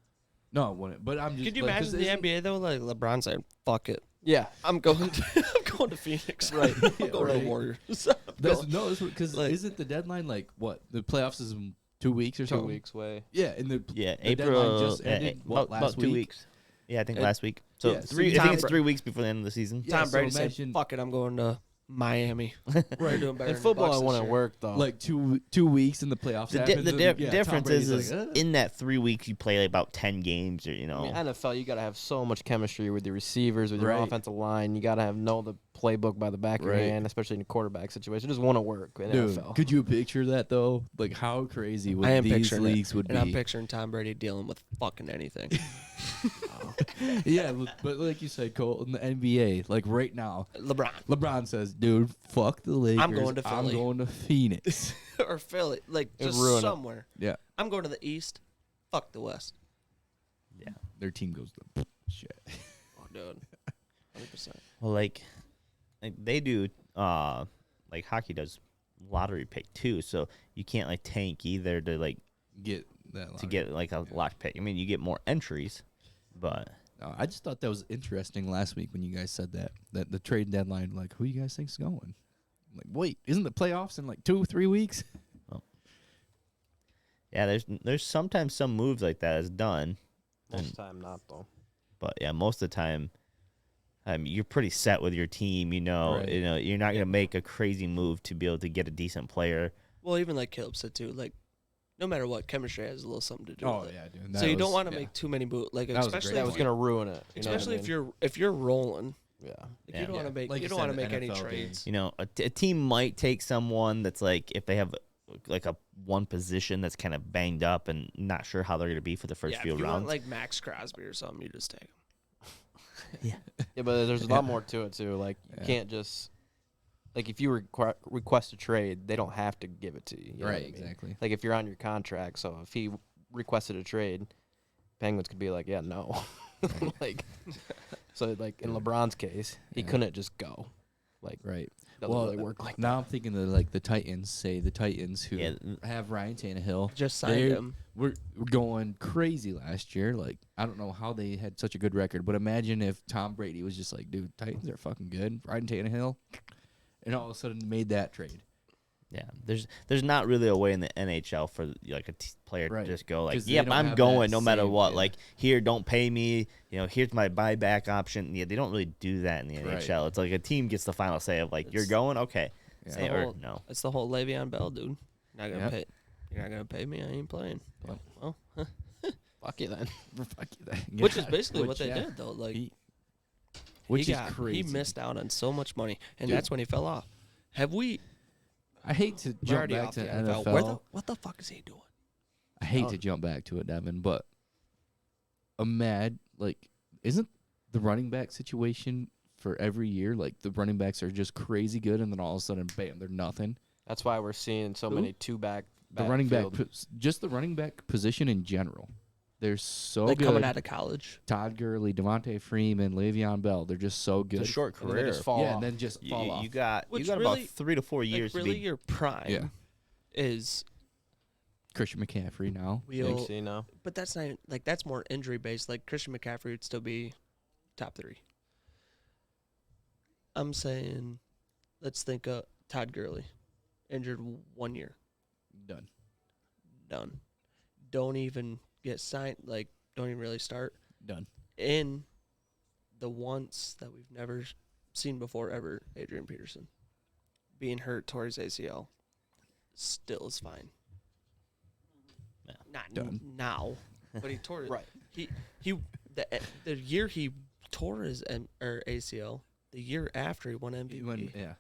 No, it wouldn't. But I'm just. Could you like, 'cause imagine the isn't- NBA though? Like LeBron saying, "Fuck it, Yeah. I'm going. I'm going to Phoenix. Right. I'm going to Right. the Warriors." That's because Like- isn't the deadline like what? The playoffs is in 2 weeks or 2 something. weeks away. Yeah, and the Yeah, the April deadline just yeah, ended, what, about last 2 week? weeks. Yeah, I think And- last week. So yeah, so 3. I Tom think it's Bra- 3 weeks before the end of the season. Yeah, Tom so Brady said, imagine- "Fuck it, I'm going to Miami." We're doing better In than football, Bucks it this wouldn't year. work though. like 2 weeks in the playoffs. The happens, and, yeah, Tom difference Brady's is like, in that 3 weeks you play like about 10 games, or I mean, know. NFL, you got to have so much chemistry with your receivers, with your Right. offensive line. You got to have know the playbook by the back of your Right. hand, especially in a quarterback situation. It just want to work in Dude, NFL. could you picture that though? Like how crazy would I am these picturing leagues it, would and I'm be? picturing Tom Brady dealing with fucking anything. Yeah, but like you said, Cole, in the NBA, like right now, LeBron says, "Dude, fuck the Lakers. going to I'm Philly." going to Phoenix." or Philly, like It'd just ruin it. somewhere. Yeah, I'm going to the East. Fuck the West. their team goes to shit. Oh, dude, 100%. Well, like they do, like hockey does lottery pick too, so you can't like tank either to like Get that to get like a lock pick. I mean, you get more entries, but I just thought that was interesting last week when you guys said that the trade deadline, like, who you guys think's going? I'm like, wait, isn't the playoffs in like 2-3 weeks? yeah, there's sometimes some moves like that is done, Most of the time, not though. but yeah, most of the time, you're pretty set with your team. Right. You're not gonna make a crazy move to be able to get a decent player. Well, even like Caleb said too, like no matter what, chemistry has a little something to do Oh with it. yeah, dude. So you don't want to make too many moves, like That was a especially great That was point. gonna ruin it. You know what I especially mean? if you're rolling. Yeah. Like Yeah. you don't want to make Like you you don't said want to in make any NFL trades. A team might take someone that's like if they have like a one position that's kind of banged up and not sure how they're gonna be for the first Yeah, few if you rounds. want like Max Crosby or something, you just take him. Yeah, but there's a lot more to it too. Like you Yeah. can't just like if you request a trade, they don't have to give it to you. You know what I Right, mean? exactly. Like if you're on your contract, so if he requested a trade, Penguins could be like, yeah, no. like so like in LeBron's case, he Yeah. couldn't just go. Like Right. Doesn't really work like now I'm thinking of like the Titans. Say the Titans who Yeah. have Ryan Tannehill. Just signed They're- him. We're going crazy last year. Like I don't know how they had such a good record, but imagine if Tom Brady was just like, dude, Titans are fucking good. Ryan Tannehill, and all of a sudden made that trade. Yeah, there's not really a way in the NHL for like a player Right. to just go like, 'Cause they yep, don't I'm have going that no matter same- what. yeah. Like here, don't pay me. Here's my buyback option. Yeah, they don't really do that in the Right. NHL. It's like a team gets the final say of like, you're It's- going, okay, Yeah. say the or whole- no. It's the whole Le'Veon Bell, dude. Not gonna Yep. pay. You're not gonna pay me. I ain't playing. Yep. Well, Fuck you then. Fuck you, which is yeah. basically what Which, they yeah. did, though. Like Which he is crazy. He missed out on so much money, and Dude. that's when he fell off. Have we? I hate to We're jump already back off to the NFL. NFL. What the fuck is he doing? I hate to jump back to it, Devin, but isn't the running back situation for every year like the running backs are just crazy good, and then all of a sudden, bam, they're nothing. That's why we're seeing so Who? many two-back. The running back, backfield. just the running back position in general, they're so Like good. coming out of college. Todd Gurley, Devontae Freeman, Le'Veon Bell, they're just so good. It's a short And then they career. just fall yeah, off. and then just fall off. You got Which about really- 3 to 4 years Like really, to be. your prime Yeah. is Christian McCaffrey now. wheel. See now. But that's not like that's more injury based. Like Christian McCaffrey would still be top 3. I'm saying, let's think of Todd Gurley, injured 1 year, Done. done. Don't even get signed. Like don't even really start. Done. In the once that we've never seen before ever, Adrian Peterson being hurt towards ACL still is fine. Yeah. Not Done. now, but he tore it. Right. He the year he tore his ACL, the year after he won MVP. Yeah,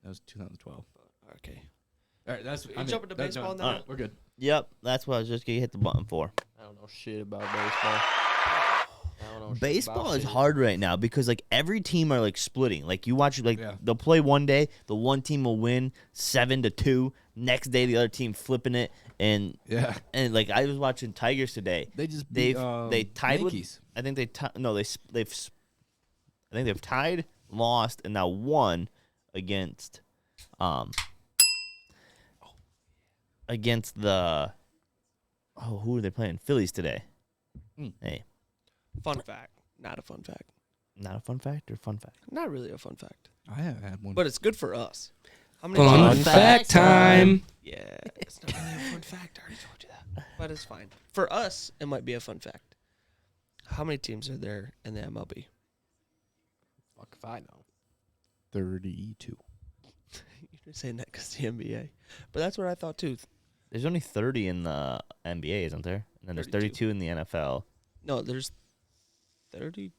that was 2012. Okay. All right, that's. You jumping to baseball now? Alright. We're good. Yep, that's what I was just gonna hit the button for. I don't know shit about baseball. I don't know shit Baseball about is shit. hard right now because like every team are like splitting. Like you watch like Yeah. they'll play one day, the one team will win 7-2. Next day the other team flipping it, and Yeah, like I was watching Tigers today. they just They beat, tied Yankees. with. I think they've tied, lost, and now won against against the who are they playing? Phillies today. Mm. Hey, Fun fact. Not a fun fact. not a fun fact or fun fact? Not really a fun fact. I have had one. But it's good for us. How many Fun teams- fact time. Yeah, it's not really a fun fact. I already told you that. But it's fine. For us, it might be a fun fact. How many teams are there in the MLB? Fuck if I know. 32. You're saying that because the NBA. But that's what I thought too. There's only 30 in the NBA, isn't there? And then there's 32 in the NFL. No, there's 32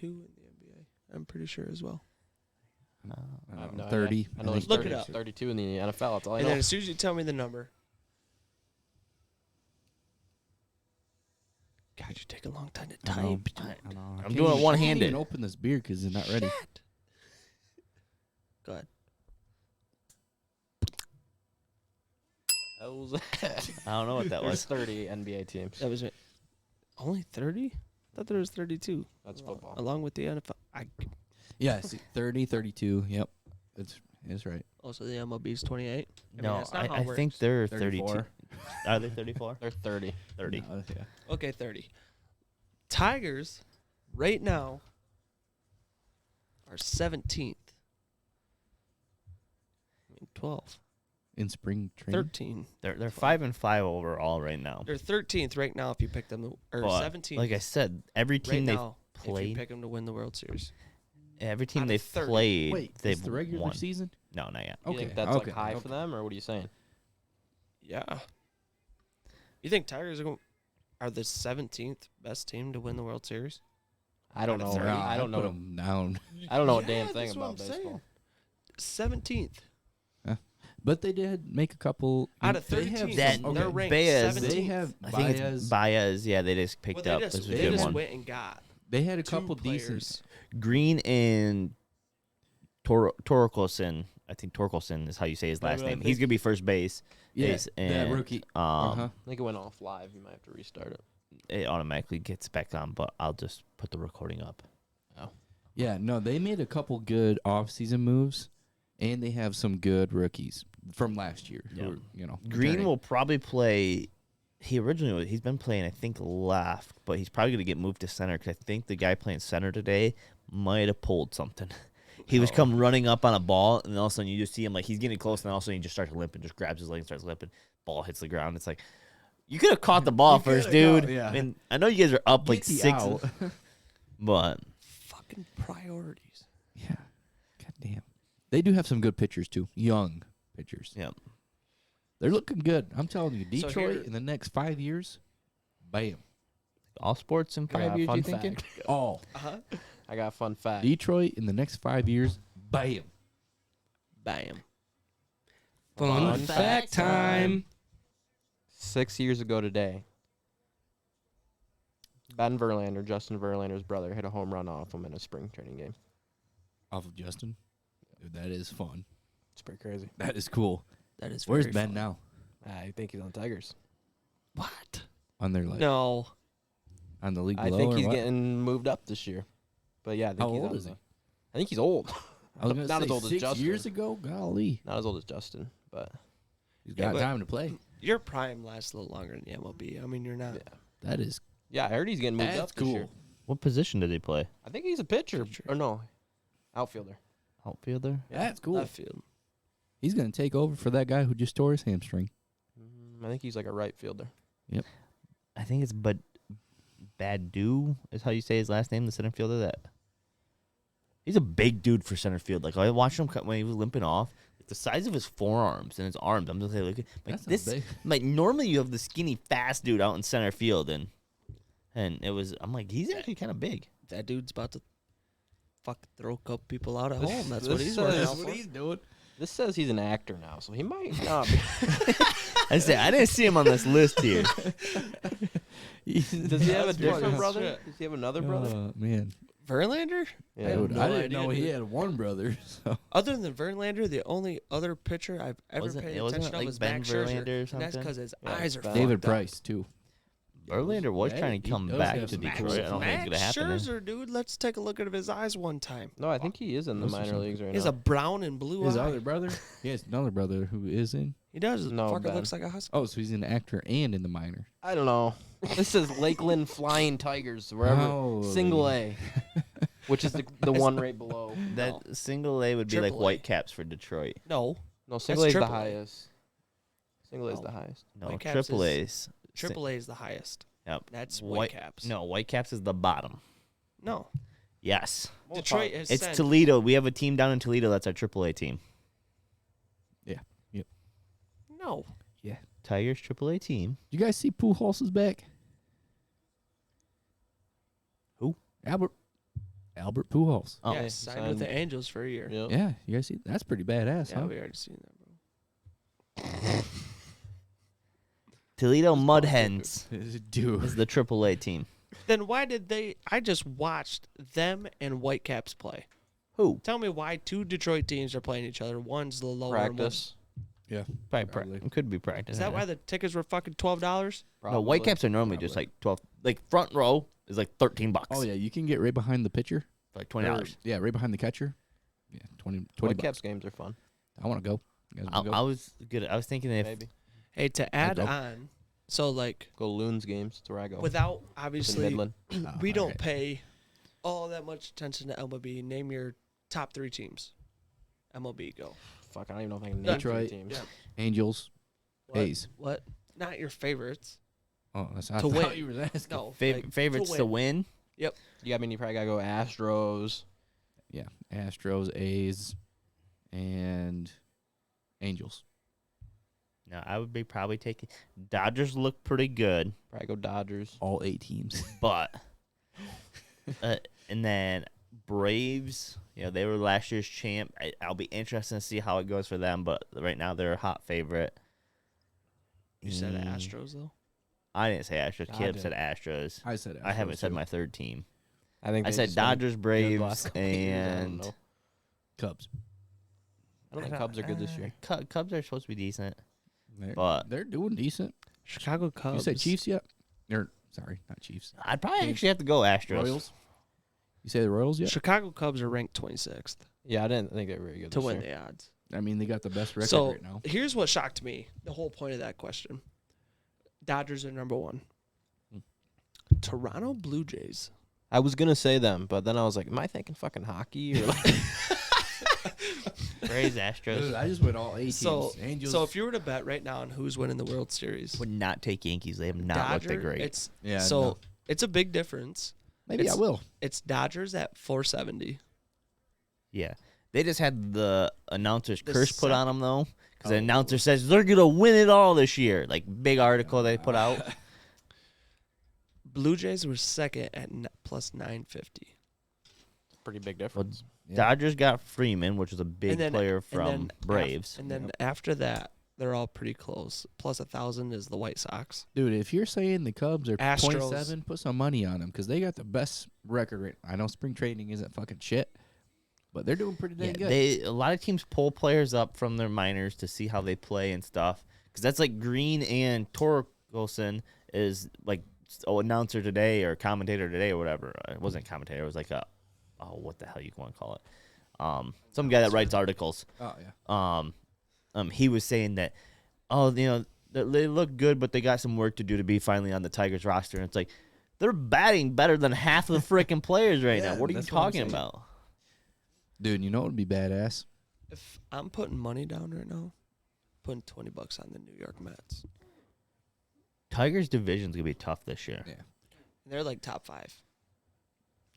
in the NBA. I'm pretty sure as well. I have no idea. 30. I know think. there's Look it 30 up. 32 in the NFL. That's all I And know. then as soon as you tell me the number. God, you take a long time to I know. type. I know. I I'm can't doing it even- one-handed. I can't even open this beer because it's not ready. Shit. Go ahead. Hell's that? I don't know what that There's was. 30 NBA teams. That was it. Only 30? I thought there was 32. That's football. Along with the NFL. Yeah, see, 30, 32. Yep. It's right. Also, the MLB's 28. I mean, No, that's not how it I think works. they're 34. 32. Are they 34? They're 30. 30. No, yeah. Okay, 30. Tigers, right now, are 17th. I mean, 12. In spring training. 13. They're 5-5 overall right now. They're 13th right now if you pick them, or But, 17th like I said, every right team they've now if you played, pick them to win the World Series. every team out of they've 30. played, Wait, they've it's the regular won. season? No, not yet. You Okay. think that's okay. like high okay. for them, or what are you saying? Yeah. You think Tigers are the 17th best team to win the World Series? I don't Out know. of 30. I don't Put know. them down. I don't know a Yeah, damn thing that's what about I'm saying. baseball. 17th. But they did make a couple. Out of they 30 have teams, That- some- they're okay. ranked Baez, 17th. They have I think it's Baez. Baez. Yeah, they just picked Well, up. they This just, was a they good just one. went and got They had a two couple players. decent. Green and Torkelson. I think Torkelson is how you say his last I name. think- He's gonna be first base. Yeah, Base, that and, rookie. Um, I think it went off live. You might have to restart it. it automatically gets back on, but I'll just put the recording up. Yeah, no, they made a couple good off-season moves, And they have some good rookies from last year. Yeah. Who are, Green returning. will probably play. He's been playing, I think, left, but he's probably going to get moved to center because I think the guy playing center today might have pulled something. He was come running up on a ball, and all of a sudden you just see him like he's getting close, and all of a sudden he just starts limping, just grabs his leg and starts limping. Ball hits the ground. It's like you could have caught the ball first, dude. yeah. I mean, I know you guys are up like Get the 6, out. but Fucking priorities. Yeah. God damn. They do have some good pitchers too. Young pitchers. yeah. They're looking good. I'm telling you, So Detroit here- in the next 5 years, bam. All sports in 5 years, fun you thinking? fact. All. I got a fun fact. Detroit in the next 5 years, bam. Bam. Fun fact time. 6 years ago today, Ben Verlander, Justin Verlander's brother, hit a home run off him in a spring training game. Off of Justin. Dude, that is fun. It's pretty crazy. That is cool. That is. Where's very Ben fun. now? I think he's on Tigers. What? On their No. on the league I below think or he's what? getting moved up this year. But yeah, I think How he's old on is he? I think he's old. I was gonna Not say as old as 6 Justin. years ago. Golly, Not as old as Justin, but he's Yeah, got but- time to play. Your prime lasts a little longer than the MLB. I mean, you're not. yeah. That is Yeah, I heard he's getting moved that's up this year. cool. What position did he play? I think he's a pitcher. Pitcher. Or no, outfielder. Outfielder? That's cool. Left field. He's gonna take over for that guy who just tore his hamstring. I think he's like a right fielder. I think it's Badu is how you say his last name, the center fielder. That he's a big dude for center field. Like I watched him when he was limping off, like the size of his forearms and his arms. I'm just like, look, like That's this. big. Like normally you have the skinny fast dude out in center field, and it was. I'm like, he's actually kind of big. That dude's about to throw a couple people out at This- home. That's this what he's working says- out That's for. what he's doing. This says he's an actor now, so he might not be. I say I didn't see him on this list here. Does he have a That's different funny. brother? Shit. Does he have another brother? Man, Verlander? Yeah. dude, no I didn't idea, know he dude. had one brother. So. Other than Verlander, the only other pitcher I've ever Wasn't- paid wasn't attention it of like is Ben Max Verlander or Scherzer. And that's something? because his Yeah, eyes are Ben. David fucked up. Price too. Verlander was Yeah, trying to he come does back have to some Detroit. I don't think it's gonna Max happen. Scherzer, dude. Let's take a look at his eyes one time. No, I think he is in the Those are minor some- leagues right He has now. a brown and blue His eye. other brother. He has another brother who is in. He does. No, Fucker Ben. looks like a husky. Oh, so he's an actor and in the minor. I don't know. This is Lakeland Flying Tigers, wherever. Holy. Single A, which is the one right below. That single A would be like Triple A. Whitecaps for Detroit. No. No, single A is the Triple A. highest. Single A is No. the highest. No, Whitecaps Triple is- A's. Triple A is the highest. Yep. That's White Whitecaps. No, Whitecaps is the bottom. No. Yes. Detroit has It's sent. Toledo. We have a team down in Toledo. That's our AAA team. No. Tigers AAA team. You guys see Pujols is back? Who? Albert Pujols. Oh, Yeah. Yes, signed with the Angels for a year. Yep. Yeah, you guys see? That's pretty badass, Yeah, huh? we already seen that, bro. Toledo Mud Hens Dude. is the AAA team. Then why did they? I just watched them and Whitecaps play. Who? Tell me why two Detroit teams are playing each other. One's the lower. and one's- Practice. Yeah. Probably. Probably. It could be practice. Is that why the tickets were fucking $12? No, Whitecaps are normally just like 12. Like front row is like $13. Oh yeah, you can get right behind the pitcher. For like $20. Yeah, right behind the catcher. Yeah, 20 Whitecaps bucks. games are fun. I want to go. You guys wanna I go? was good. I was thinking if Maybe. Hey, to add go. on, so like Go Loons games. That's where I go. without It's in obviously Midland. Oh, we don't alright. pay all that much attention to MLB. Name your top 3 teams. MLB go. Fuck, I don't even know if I can name Detroit. 3 teams. Yeah. Angels. What? A's. What? Not your favorites. Oh, that's To I thought win. you were asking. No. like, favorites to win. You mean you probably gotta go Astros. Yeah, Astros, A's, and Angels. No, I would be probably taking Dodgers. Look pretty good, Probably go Dodgers. All 8 teams. but and then Braves. You know, they were last year's champ. I'll be interested to see how it goes for them. But right now they're a hot favorite. You said Mm, Astros though. I didn't say Astros. I Kip did. said Astros. I said. I haven't Astros, said too. my third team. I think I they said just been Dodgers, good the Braves, last couple of years, I don't and know. Cubs. I don't think Cubs are good this year. Cubs are supposed to be decent. They're, But- they're doing decent. Chicago Cubs. You said Chiefs yet? Or sorry, not Chiefs. I'd probably Team- actually have to go Astros. Royals. You say the Royals yet? Chicago Cubs are ranked 26th. Yeah, I didn't think they were very good to this win year. the odds. I mean, they got the best record So right now. here's what shocked me. The whole point of that question. Dodgers are number 1. Toronto Blue Jays. I was gonna say them, but then I was like, am I thinking fucking hockey or like? Braves, Astros. I just went all 18. So, Angels. so if you were to bet right now on who's winning the World Series, Would not take Yankees. They have not looked that Dodger, great. it's yeah, so no. it's a big difference. Maybe I it's- will. It's Dodgers at 470. Yeah. They just had the announcer's The curse put sec- on them, though. Because the Oh. announcer says they're going to win it all this year. Like, big article they put out. Blue Jays were second at plus 950. Pretty big difference. Yeah. Dodgers got Freeman, which is a big And then- player and from then Braves. And then after that, they're all pretty close. Plus 1,000 is the White Sox. Dude, if you're saying the Cubs are Astros. 27, put some money on them because they got the best record rate. I know spring trading isn't fucking shit, but they're doing pretty dang good. A lot of teams pull players up from their minors to see how they play and stuff. Because that's like Green and Torkelson is like announcer today or commentator today or whatever. It wasn't commentator. It was like what the hell you want to call it? Some guy that writes articles. Oh, yeah. He was saying that, they look good, but they got some work to do to be finally on the Tigers roster. And it's like, they're batting better than half of the freaking players right Yeah, now. What are you that's what I'm talking saying. about? Dude, you know what would be badass? If I'm putting money down right now, putting $20 on the New York Mets. Tigers division's going to be tough this year. Yeah. They're like top 5.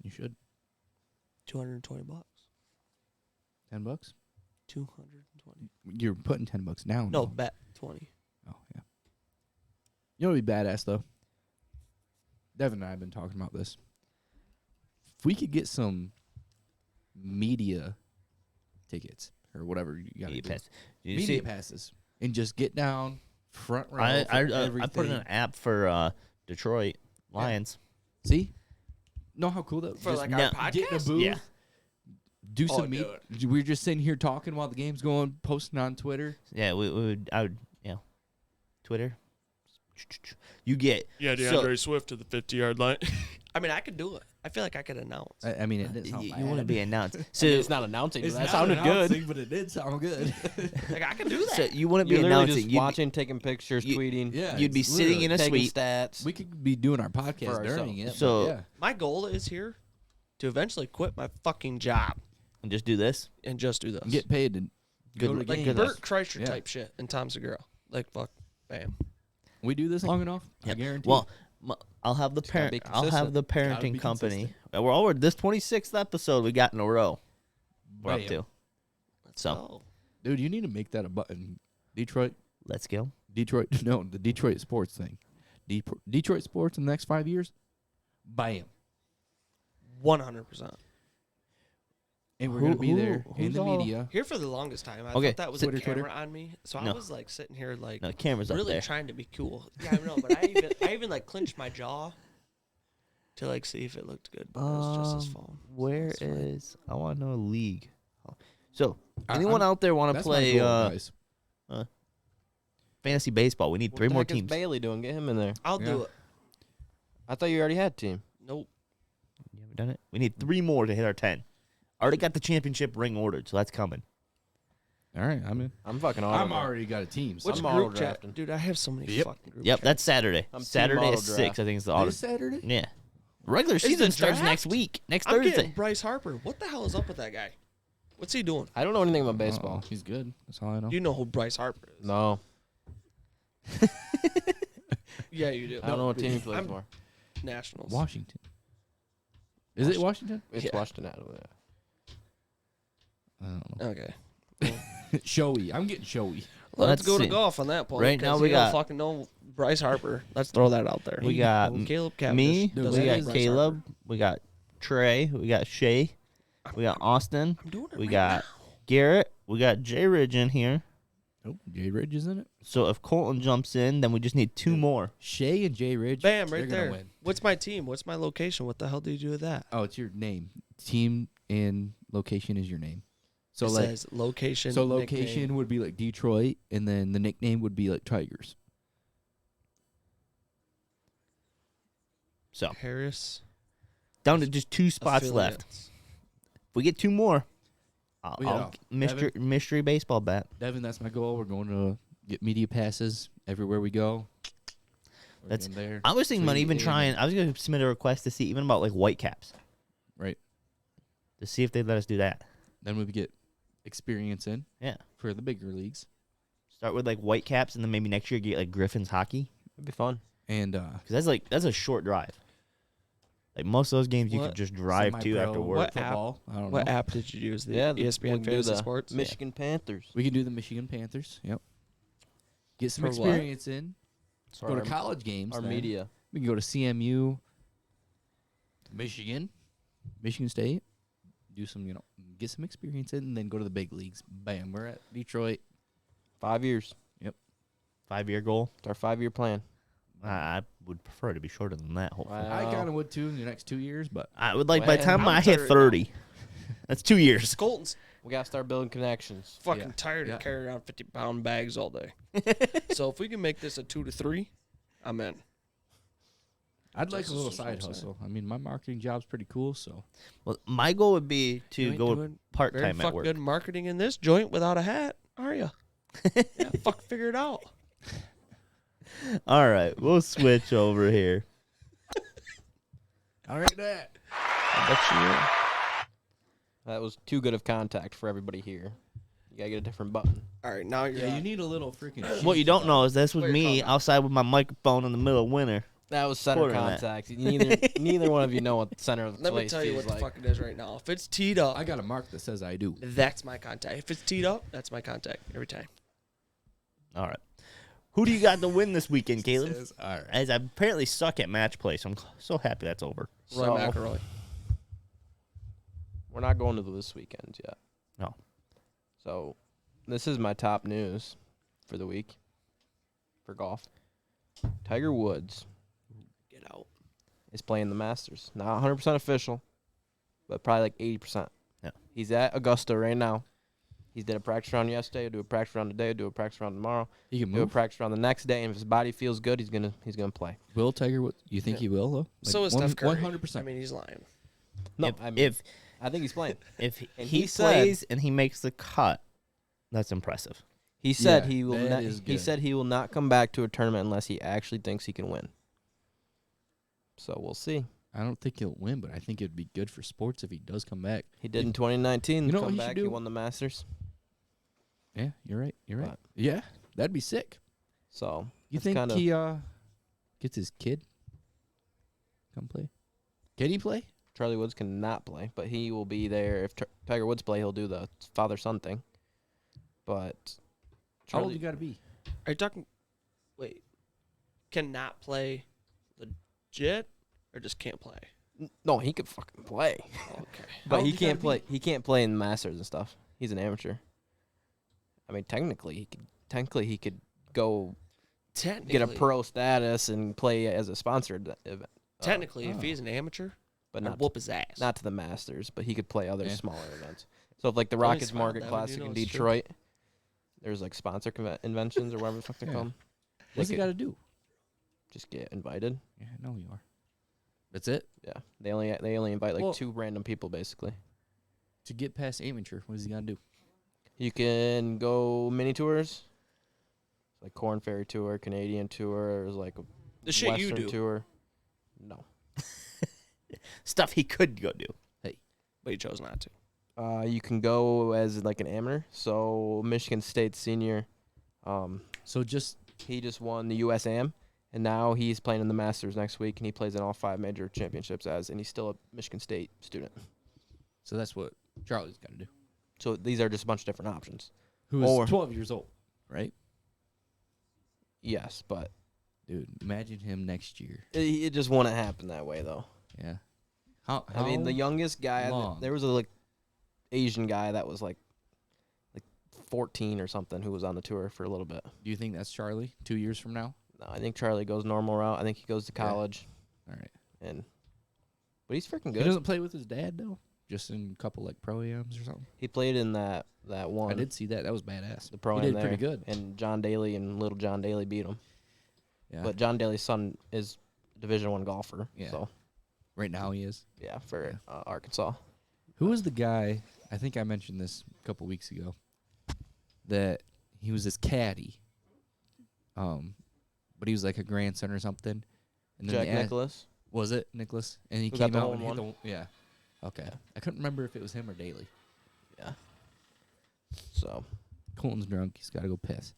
You should. $220. $10? 220. You're putting $10 down. No, though. bet 20. Oh, yeah. You know what would be badass, though? Devin and I have been talking about this. If we could get some media tickets or whatever you got to Media do. pass. Did you Media see- passes. And just get down front row I for put in everything. an app for Detroit Lions. See? Know how cool that For just like no. our podcast? get in a booth, Yeah. do Oh, some meet. We're just sitting here talking while the game's going, posting on Twitter. Yeah, I would, Twitter. You get Yeah, so- DeAndre Swift to the 50-yard line. I mean, I could do it. I feel like I could announce. I mean, it didn't sound you bad. want to be announced. I So mean, it's not announcing, but It's that not sounded good. announcing, but it did sound good. Like, I could do that. so you want to be You're literally announcing. just watching, taking pictures, you- tweeting, Yeah, You'd be it's sitting in a taking suite. stats. We could be doing our podcast For during it. So- but yeah. My goal is here to eventually quit my fucking job and just do this. and just do this. Get paid to Good go to luck. the like games. Bert Kreischer Yeah. type shit and Tom Segura. Like, fuck, bam. We do this long enough. I Yep. guarantee. Well, I'll have the gotta be I'll have the Gotta parenting be company. consistent. We're over this 26th episode we got in a row. We're up Bam. to. Let's So. go. Dude, you need to make that a button. Detroit, Let's go. no, the Detroit sports thing. Detroit sports in the next 5 years. Bam. 100%. And we're Who- gonna be there who- in who's the all- media. Here for the longest time, I Okay, thought that was Twitter, a camera Twitter. on me. So I No. was like sitting here like No, the camera's up really there. trying to be cool. Yeah, I know, but I even like clenched my jaw to like see if it looked good. But it was just his phone. So Where it's fine. is? I want to know a league. So I- anyone I'm- out there want to That's play my goal, guys. fantasy baseball? We need What three the more heck is teams. Bailey doing? Get him in there. I'll Yeah. do it. I thought you already had a team. Nope. You haven't done it. We need 3 more to hit our 10. Already got the championship ring ordered, so that's coming. All right, I'm in. I'm fucking I'm auto. already got a team. So Which I'm group auto chat? drafting. Dude, I have so many Yep. fucking group Yep, chats. that's Saturday. I'm team Saturday auto at 6, draft. I think, is the auto. this Saturday. Yeah. Regular Is season the starts draft? next week. Next I'm Thursday. getting Bryce Harper. What the hell is up with that guy? What's he doing? I don't know anything about baseball. Oh, he's good. That's all I know. You know who Bryce Harper is? No, Yeah, you do. I don't know what team he plays I'm- for. Nationals. Washington. Is it Washington? It's Yeah. Washington out of there. I don't know. Okay. Showy. I'm getting showy. Let's Let's go to see. golf on that point. Right now 'cause we you don't got- fucking know Bryce Harper. Let's throw that out there. We got Caleb Cavendish. me, Dude, doesn't we that know is got Bryce Caleb, Harper. we got Trey, we got Shay, we got Austin, I'm doing it we right got now. Garrett, we got J Ridge in here. Oh, Jay Ridge is in it. So if Colton jumps in, then we just need 2 more. Shay and Jay Ridge. Bam, they're right gonna there. win. What's my team? What's my location? What the hell do you do with that? Oh, it's your name. Team and location is your name. So it like, says location. so location nickname. would be like Detroit, and then the nickname would be like Tigers. So Harris. down to just 2 spots left. affiliates. If we get 2 more, You know, mystery baseball bat. Devin, that's my goal. We're going to get media passes everywhere we go. That's there. I was thinking about even Tweet trying. and- I was going to submit a request to see even about like white caps Right. to see if they'd let us do that. Then we would get experience in. Yeah. For the bigger leagues. Start with like white caps, and then maybe next year get like Griffins hockey. It'd be fun. And Because that's a short drive. Like most of those games, you could What? just drive to after semi-pro work. What football. I don't What know. app did you use? The Yeah, ESPN we can do Fantasy the Sports. Michigan Panthers. We can do the Michigan Panthers. Yep. Get some For what? experience in. So Go our- to college games. Our then. media. We can go to CMU, Michigan State. Do some, get some experience in, and then go to the big leagues. Bam, we're at Detroit. 5 years. 5-year goal. It's our 5-year plan. I would prefer to be shorter than that. Hopefully, I kind of would too in the next 2 years, but I would like by the Well, time I'm I hit tired 30. That's 2 years. Colton's We gotta start building connections. fucking Yeah. tired Yeah. of carrying around 50-pound bags all day. So if we can make this a 2 to 3, I'm in. I'd like a Just little as what side I'm saying. hustle. I mean, my marketing job's pretty cool, so Well, my goal would be You to ain't go doing part very time at fuck work. good marketing in this joint without a hat, are you? Yeah, fuck, figure it out. All right, we'll switch over here. all right, that. I bet you will. That was too good of contact for everybody here. You gotta get a different button. All right, now you're Yeah, you on. need a little freaking. What you don't know is this was What you're me talking about. outside with my microphone in the middle of winter. That was center Quarter that. contact. Neither one of you know what the center of the Let me place tell you feels what the like. fuck it is right now. If it's teed up, I got a mark that says I do. that's my contact. If it's teed up, that's my contact every time. All right, who do you got to win this weekend, Caleb? All right. As I apparently suck at match play, so I'm so happy that's over. Roy So- McIlroy. We're not going to this weekend yet. No. So, this is my top news for the week for golf. Tiger Woods Get out. is playing the Masters. Not 100% official, but probably like 80%. Yeah. He's at Augusta right now. He did a practice round yesterday. He'll do a practice round today. He'll do a practice round tomorrow. He can Do a move. practice round the next day. And if his body feels good, he's gonna play. Will Tiger? You think Yeah. he will though? So is Steph Curry. 100%. I mean, he's lying. No, if, I mean, if I think he's playing. if And he he said- plays and he makes the cut, that's impressive. He said Yeah, he will. that Not, is he good. said he will not come back to a tournament unless he actually thinks he can win. So we'll see. I don't think he'll win, but I think it'd be good for sports if he does come back. He did in 2019. You know what come he should back. He do? won the Masters. Yeah, you're right. You're right. But- Yeah, that'd be sick. So You that's think kinda- he gets his kid come play? Can he play? Charlie Woods cannot play, but he will be there. If Tiger Woods play, he'll do the father-son thing. But How old Charlie, you got to be? Are you talking? Wait. Cannot play legit or just can't play? no, he could fucking play, Okay. but old he you can't gotta be? play. He can't play in the Masters and stuff. He's an amateur. I mean, technically, he could. Technically, he could go Technically, get a pro status and play as a sponsored event. Technically, if Oh. he's an amateur, But I'd not whoop his ass. not to the Masters, but he could play other Yeah. smaller events. So if like the Let me Rockets smile, Market Devin, Classic you know in it's true. Detroit, there's like sponsor inventions or whatever the fuck they Yeah. call them. What's he could got to do? just get invited. Yeah, I know you are. That's it. Yeah, they only invite like Well- 2 random people basically. To get past amateur, what does he got to do? You can go mini tours, like Corn Ferry Tour, Canadian Tour. There's like a The shit Western you do, Tour. No, Stuff he could go do. but he chose not to. you can go as like an amateur. So Michigan State senior, So just he just won the USAM, and now he's playing in the Masters next week, and he plays in all 5 major championships and he's still a Michigan State student. so that's what Charlie's got to do. So these are just a bunch of different options. Who is Or- 12 years old, right? Yes, but Dude, imagine him next year. it just wouldn't happen that way though. Yeah. How I mean, the youngest guy, long? there was a like Asian guy that was like 14 or something who was on the tour for a little bit. do you think that's Charlie 2 years from now? No, I think Charlie goes normal route. I think he goes to Yeah. college, All right. but he's freaking He good. doesn't play with his dad though. Just in a couple like pro-ams or something. He played in that one. I did see that. That was badass. The pro He am did pretty there, good. and John Daly and little John Daly beat him. Yeah. But John Daly's son is Division I golfer. Yeah. So right now he is. yeah, for Arkansas. Who was the guy? I think I mentioned this a couple weeks ago. That he was his caddy. But he was like a grandson or something. And then Jack they asked- Nicklaus. Was it Nicholas? And he Who got came the out hole and in hit one? yeah. Okay. Yeah. I couldn't remember if it was him or Daly. Yeah. So, Colton's drunk. He's got to go piss.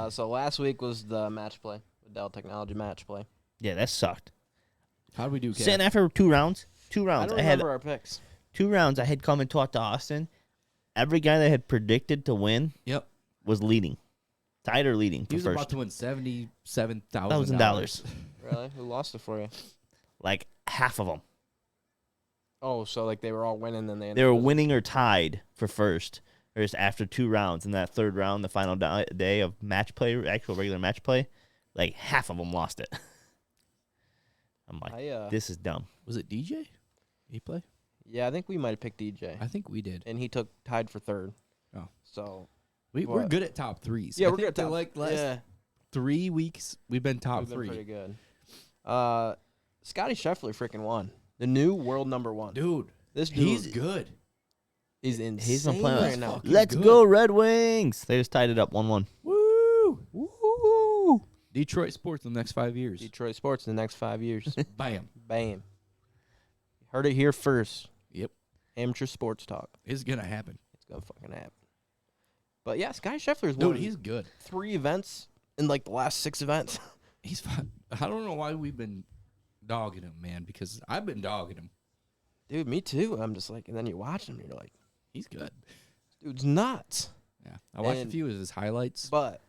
so last week was the match play, the Dell Technology match play. Yeah, that sucked. How do we do, Sitting Cat? after 2 rounds. I don't I had remember our picks. 2 rounds. I had come and talked to Austin. Every guy that had predicted to win Yep. was leading. Tied or leading He for was first. about to win $77,000. $1,000. Really? Who lost it for you? Like half of them. Oh, so like they were all winning, then they They were winning or tied for first. Or just after 2 rounds. In that third round, the final day of match play, actual regular match play, like half of them lost it. I'm like, this is dumb. Was it DJ? Did he play? Yeah, I think we might have picked DJ, I think we did. and he tied for third. Oh. So We're What? good at top threes. yeah, I we're think good. the, like last yeah, 3 weeks, we've been top we've been 3. pretty good. Scotty Scheffler freaking won the new world number 1. Dude, This dude, he's good. He's insane He's been playing right now. fucking Let's good. go, Red Wings. They just tied it up 1-1. Woo! Woo! Detroit sports in the next 5 years. Detroit sports in the next 5 years. Bam. Bam. Heard it here first. Yep. Amateur sports talk. It's going to happen. It's gonna fucking happen. But yeah, Scotty Scheffler's Dude, won he's good. 3 events in like the last 6 events. He's fine. I don't know why we've been dogging him, man, because I've been dogging him. Dude, me too. I'm just like, and then you watch him, and you're like, He's good. dude's nuts. Yeah. I watched And- a few of his highlights. But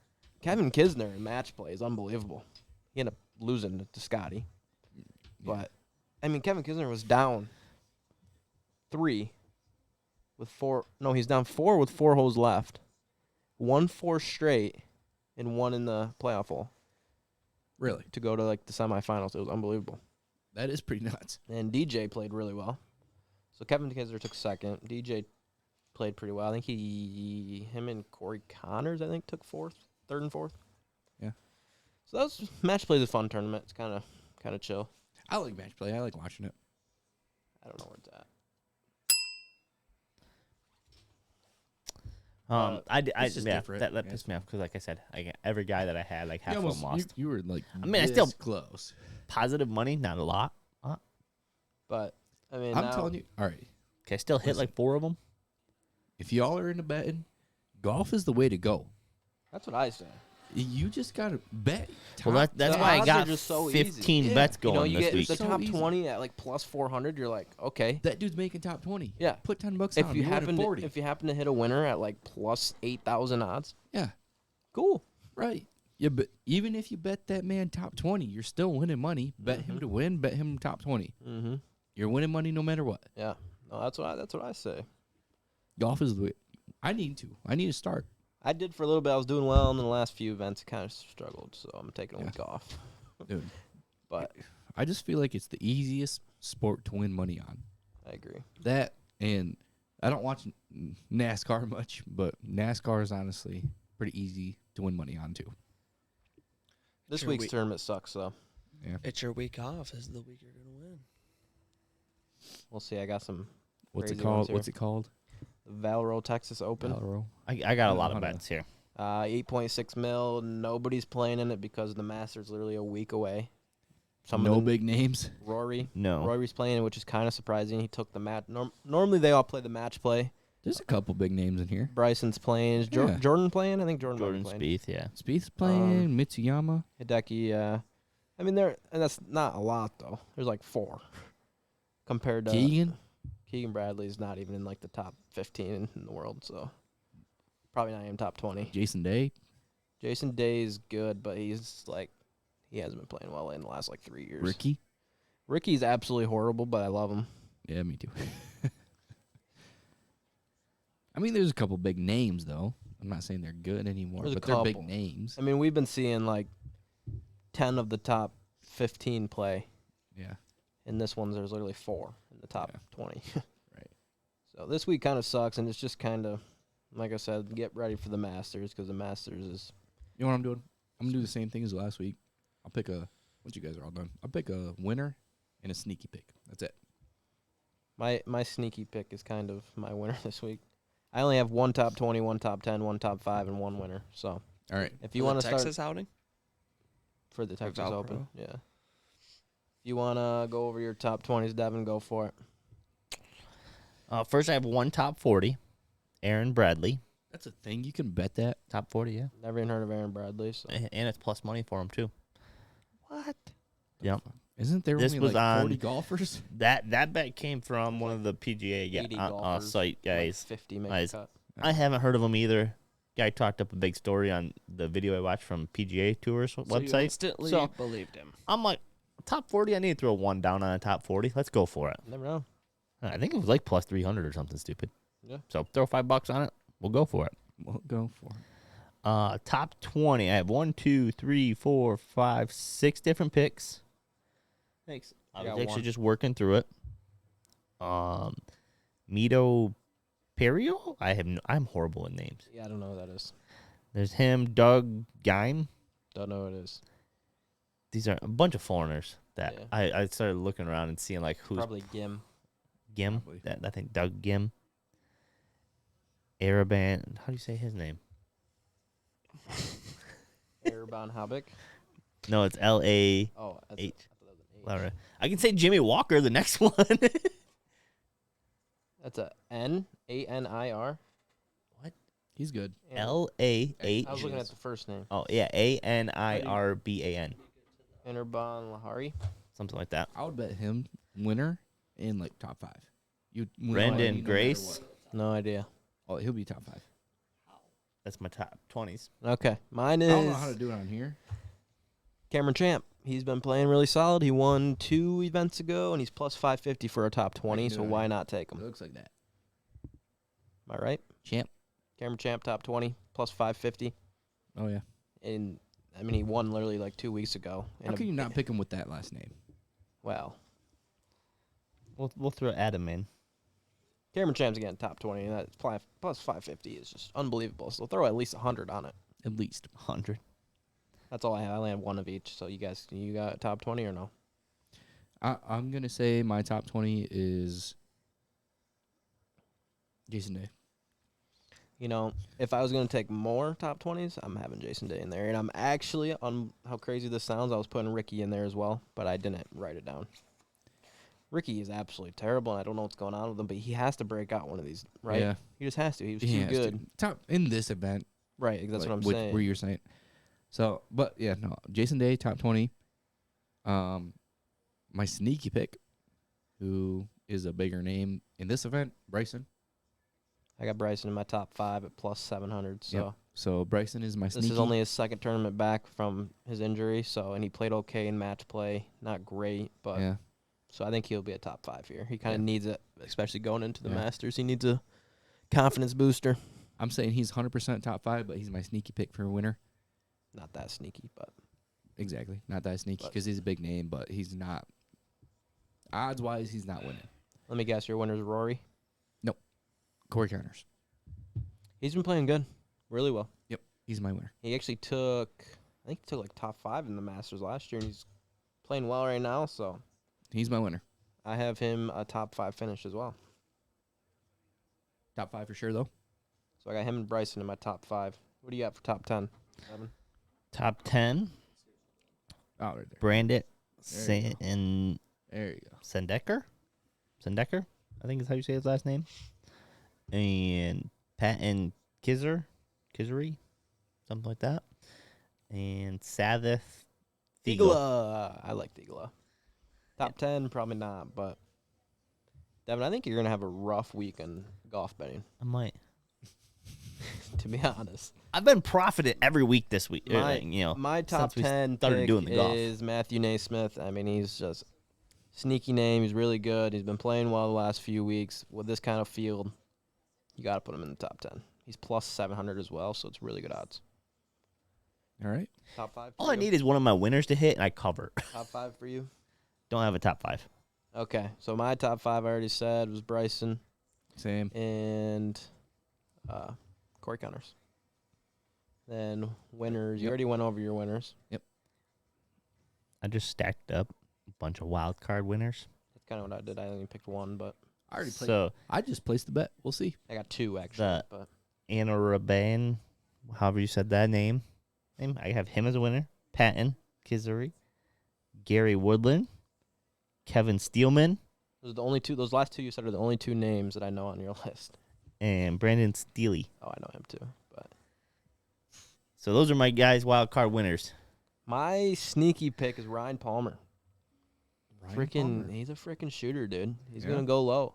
Kevin Kisner in match play is unbelievable. He ended up losing to Scotty. But I mean, Kevin Kisner was down 3 with 4. No, he's down 4 with 4 holes left. 1 4 straight, and 1 in the playoff hole Really? to go to like the semifinals. It was unbelievable. That is pretty nuts. And DJ played really well. So Kevin Kisner took second. DJ played pretty well. I think him and Corey Connors, I think, took 3rd and 4th. Yeah. So that was match play is a fun tournament. It's kind of chill. I like match play. I like watching it. I don't know where it's at. it's just different, that I guess. pissed me off because, like I said, every guy that I had, like half You of almost- them lost. You were like, I mean, I this still- close. Positive money, not a lot. But I mean, I'm now, telling you. All right. Okay, I still hit Listen. like 4 of them. If y'all are into betting, golf is the way to go. that's what I say. You just got to bet. Well, that's the why I odds got are just so 15 easy. bets You going know, you this get week. the So top easy. 20 at like plus 400. You're like, okay. that dude's making top 20. Yeah. Put $10 If on. you You're winning happen 40. to hit a winner at like plus 8,000 odds, Yeah. cool. Right. Yeah, but even if you bet that man top 20, you're still winning money. Bet him to win. Bet him top 20. Mm-hmm. You're winning money no matter what. Yeah. No, that's what I say. Golf is the way. I need to start. I did for a little bit. I was doing well, and then the last few events kind of struggled, so I'm taking a week off. Dude, But I just feel like it's the easiest sport to win money on. I agree. That, and I don't watch NASCAR much, but NASCAR is honestly pretty easy to win money on too. This Sure, week's tournament sucks, though. Yeah. It's your week off. Is the week you're gonna win. We'll see. I got some What's it crazy called? ones here. What's it called? Valero Texas Open. Valero. I got a lot of Hold on. bets here. 8.6 mil. Nobody's playing in it because the Masters literally a week away. Some No of them, big names. Rory. No. Rory's playing, which is kind of surprising. He took the match. Normally they all play the match play. There's a couple big names in here. Bryson's playing. Is Yeah. Jordan playing? I think Jordan Jordan might be playing. Spieth, yeah. Spieth's playing. Mitsuyama. Hideki. I mean, and that's not a lot though. There's like 4 compared to Keegan. Keegan Bradley's not even in like the top 15 in the world, so probably not even top 20. Jason Day. Jason Day's good, but he hasn't been playing well in the last like 3 years. Ricky. Ricky's absolutely horrible, but I love him. Yeah, me too. I mean, there's a couple big names though. I'm not saying they're good anymore, There's a but they're big couple. names. I mean, we've been seeing like 10 of the top 15 play. Yeah. In this one, there's literally 4 in the top 20. Right. So this week kind of sucks, and it's just kind of, like I said, get ready for the Masters because the Masters is. You know what I'm doing? I'm gonna do the same thing as last week. I'll pick once you guys are all done, I'll pick a winner and a sneaky pick. That's it. My sneaky pick is kind of my winner this week. I only have one top 20, one top 10, one top 5, and one winner. So All right. if you For the want to start Texas outing? for the Texas Valero. Open, yeah. If you want to go over your top 20s, Devin, go for it. First, I have one top 40, Aaron Bradley. That's a thing. You can bet that. Top 40, yeah. Never even heard of Aaron Bradley. So. And it's plus money for him, too. What? Yep. Isn't there This only was like 40 on- golfers? That bet came from one of the PGA 80 golfers, site guys. 50 make Guys. the cut. I haven't heard of him either. Guy talked up a big story on the video I watched from PGA Tours So you website. instantly So- believed him. I'm like, top 40, I need to throw one down on a top 40. Let's go for it. Never know. I think it was like plus 300 or something stupid. Yeah. So throw $5 on it. We'll go for it. We'll go for it. Top 20. I have 1, 2, 3, 4, 5, 6 different picks. Thanks. I I was got actually one. just working through it. Mito Perio? I'm horrible with names. Yeah, I don't know who that is. There's him, Doug Geim. Don't know who it is. These are a bunch of foreigners that Yeah. I started looking around and seeing like who's Probably Gim. Gim. Probably. That I think Doug Gim. Araban. How do you say his name? Erbon Habik. No, it's L-A. Oh, that's H. I thought that was an H. Laura. I can say Jimmy Walker, the next one. That's a N-A-N-I-R. He's good. L-A-H. I was looking at the first name. Oh, yeah. A-N-I-R-B-A-N. Interbon Lahari. Something like that. I would bet him winner in like top 5. You Brendan Grace. No idea. Oh, he'll be top 5. That's my top 20s. Okay, mine I is don't know how to do it on here. Cameron Champ. He's been playing really solid. He won 2 events ago, and he's plus 550 for a top 20, do so it. why not take It him? looks like that. Am I right? Champ. Cameron Champ, top 20, plus 550. Oh yeah. And, I mean, he won literally like 2 weeks ago. How can you not pick him with that last name? Well, We'll throw Adam in. Cameron Champ's again, top 20, and that plus 550 is just unbelievable. So throw at least 100 on it. At least. 100. That's all I have. I only have one of each. So you guys, you got top 20 or no? I'm gonna say my top 20 is Jason Day. You know, if I was going to take more top 20s, I'm having Jason Day in there. And I'm actually, on how crazy this sounds, I was putting Ricky in there as well, but I didn't write it down. Ricky is absolutely terrible, and I don't know what's going on with him, but he has to break out one of these, right? Yeah. He just has to. He was He too has to. good. Top in this event. Right, that's like, what I'm which- saying. Where you're saying. So, but yeah, no. Jason Day, top 20. My sneaky pick, who is a bigger name in this event, Bryson. I got Bryson in my top 5 at plus 700, so Yep. So Bryson is my this sneaky. is only his second tournament back from his injury, and he played okay in match play. Not great, but yeah. so I think he'll be a top 5 here. He kind of Yeah. needs it, especially going into the Yeah. Masters. He needs a confidence booster. I'm saying he's 100% top 5, but he's my sneaky pick for a winner. Not that sneaky, but Exactly. Not that sneaky But- because he's a big name, but he's not. Odds wise, he's not winning. let me guess, your winner's Rory. Corey Connors. He's been playing good, really well. He's my winner. He actually took, I think he took like top 5 in the Masters last year, and he's playing well right now. So He's my winner. I have him a top 5 finish as well. Top 5 for sure, though. So I got him and Bryson in my top 5. What do you got for top 10? Evan? Top 10. Oh, right there. Brandit There you and There you go. Sendecker? Sendecker? I think is how you say his last name. And Patton Kizzery? Something like that. And Savith Thiegel. Thigala. I like Thigala. Top 10, probably not, but Devin, I think you're going to have a rough week in golf betting, I might. to be honest. I've been profiting every week this week. My my top since we 10 started pick doing the golf. is Matthew Naismith. I mean, he's just sneaky name. He's really good. He's been playing well the last few weeks. With this kind of field, you got to put him in the top 10. He's plus 700 as well, so it's really good odds. All right. Top 5 for All I you? need is one of my winners to hit, and I cover. Top 5 for you? Don't have a top 5. Okay, so my top 5 I already said was Bryson Same. and Corey Connors. Then winners. You Yep. already went over your winners. I just stacked up a bunch of wild card winners. That's kind of what I did. I only picked one, but I already played. So I just placed the bet. We'll see. I got 2 actually, The- but Anaraban, however you said that name. I have him as a winner. Patton Kizuri, Gary Woodland, Kevin Steelman, those are the only 2. Those last 2 you said are the only 2 names that I know on your list. and Brandon Steely. Oh, I know him too. But So those are my guys' wild card winners. my sneaky pick is Ryan Palmer. Ryan Palmer. He's a freaking shooter, dude. He's Yeah. gonna go low.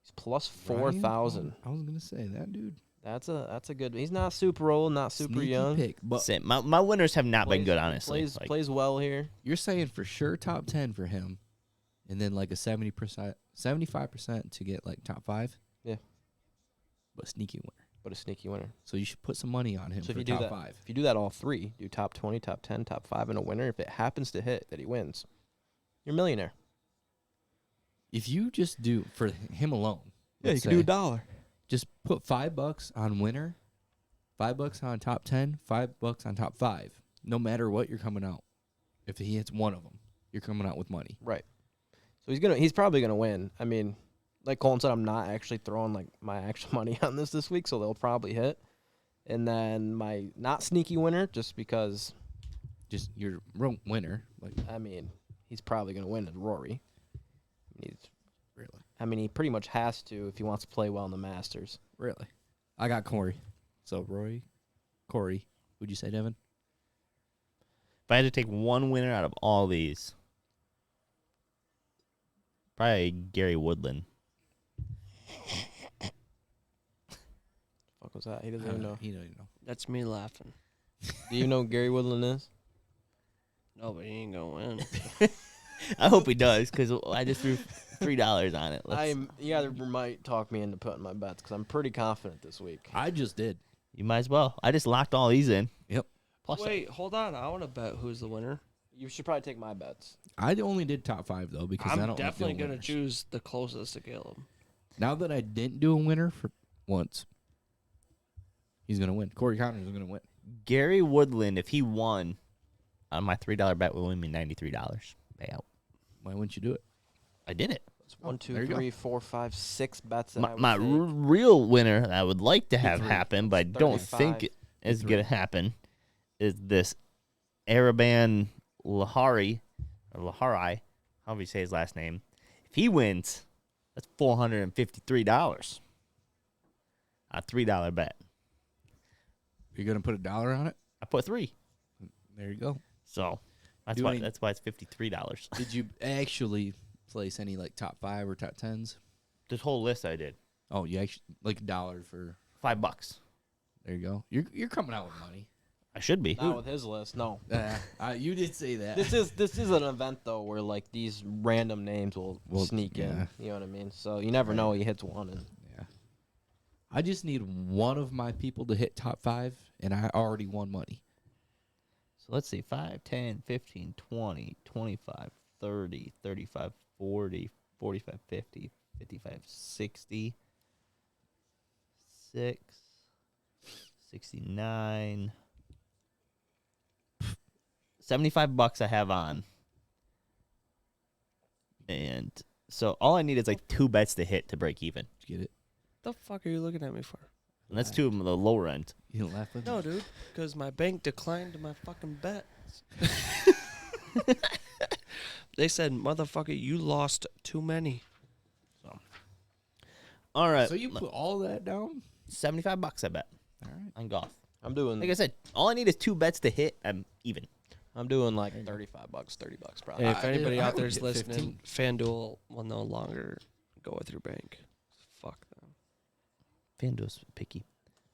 He's plus Ryan 4,000. Palmer. I was gonna say that dude. That's a good. He's not super old, not super Sneaky young. pick, but Same. My winners have not been Plays- good, honestly. Plays Like, plays well here. you're saying for sure top 10 for him, and then like a 70%, 75% to get like top 5. Yeah. But sneaky winner. But a sneaky winner. So you should put some money on him So if for you do top that, 5. if you do that all 3, do top 20, top 10, top 5, and a winner. If it happens to hit that he wins, you're a millionaire. If you just do for him alone, let's say, $1. just put $5 on winner, $5 on top 10, $5 on top 5. No matter what, you're coming out. If he hits one of them, you're coming out with money. Right. So he's probably gonna win. I mean, like Colin said, I'm not actually throwing like my actual money on this week, so they'll probably hit. And then my not sneaky winner, just because Just your real winner, like I mean he's probably gonna win, is Rory. really, He pretty much has to if he wants to play well in the Masters. really. I got Corey. So Corey, would you say Devin? if I had to take one winner out of all these, probably Gary Woodland. Fuck was that? He doesn't even know. He don't even know. That's me laughing. Do you know who Gary Woodland is? No, but he ain't gonna win. I hope he does, because I just threw $3 on it. You either might talk me into putting my bets because I'm pretty confident this week. I just did. You might as well. I just locked all these in. Yep. Plus, Wait, hold on. I want to bet who's the winner. You should probably take my bets. I only did top 5 though because I I'm don't like definitely doing gonna winners. choose the closest to Caleb. Now that I didn't do a winner for once, he's gonna win. Corey Connors is gonna win. Gary Woodland, if he won on my $3 bet, will win me $93 payout. Why wouldn't you do it? I did it. It's 1, 2, there you go. 3, 4, 5, 6 bets that I would My take. real winner that I would like to have 3. happen, but I don't 35. think it is 3. going to happen, is this Araban Lahari, or Lahari, however you say his last name. If he wins, that's $453. A $3 bet. You're gonna put $1 on it. I put 3. There you go. So that's Doing- why it's $53. Did you actually place any like top 5 or top 10s? This whole list I did. Oh, you actually like $1 for. $5. There you go. You're coming out with money. I should be. Not with his list, no. You did say that. This is an event though where like these random names will Well, sneak yeah. in. You know what I mean? So you never know. He hits one, and Yeah. I just need one of my people to hit top 5, and I already won money. So let's see, 5, 10, 15, 20, 25, 30, 35, 40, 45, 50, 55, 60, 6, 69, $75 I have on. And so all I need is like 2 bets to hit to break even. Did you get it? The fuck are you looking at me for? And that's 2 of them the lower end. You didn't laugh at me? No, dude, because my bank declined my fucking bets. They said, "Motherfucker, you lost too many." All right. So you put all that down? $75 I bet All right. on golf. I'm doing Like I said, all I need is 2 bets to hit. I'm even. I'm doing like $35, $30 probably. Hey, if anybody I out would there's hit listening, FanDuel will no longer go with your bank. Fuck them. FanDuel's picky.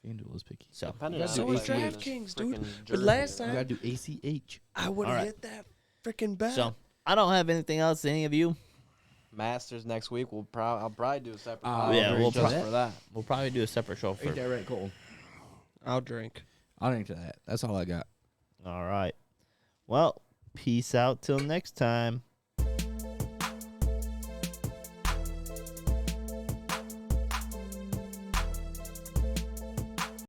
FanDuel is picky. So Depending on So what is team is DraftKings, dude. freaking But jersey last or- You time- gotta do ACH. I would All have right. hit that freaking bet. So I don't have anything else. Any of you? Masters next week, I'll probably do a separate. Oh, pod yeah, we'll just pro- for that. We'll probably do a separate show for. Ain't that right, Cole? I'll drink. I'll drink to that. That's all I got. All right. Well, peace out till next time.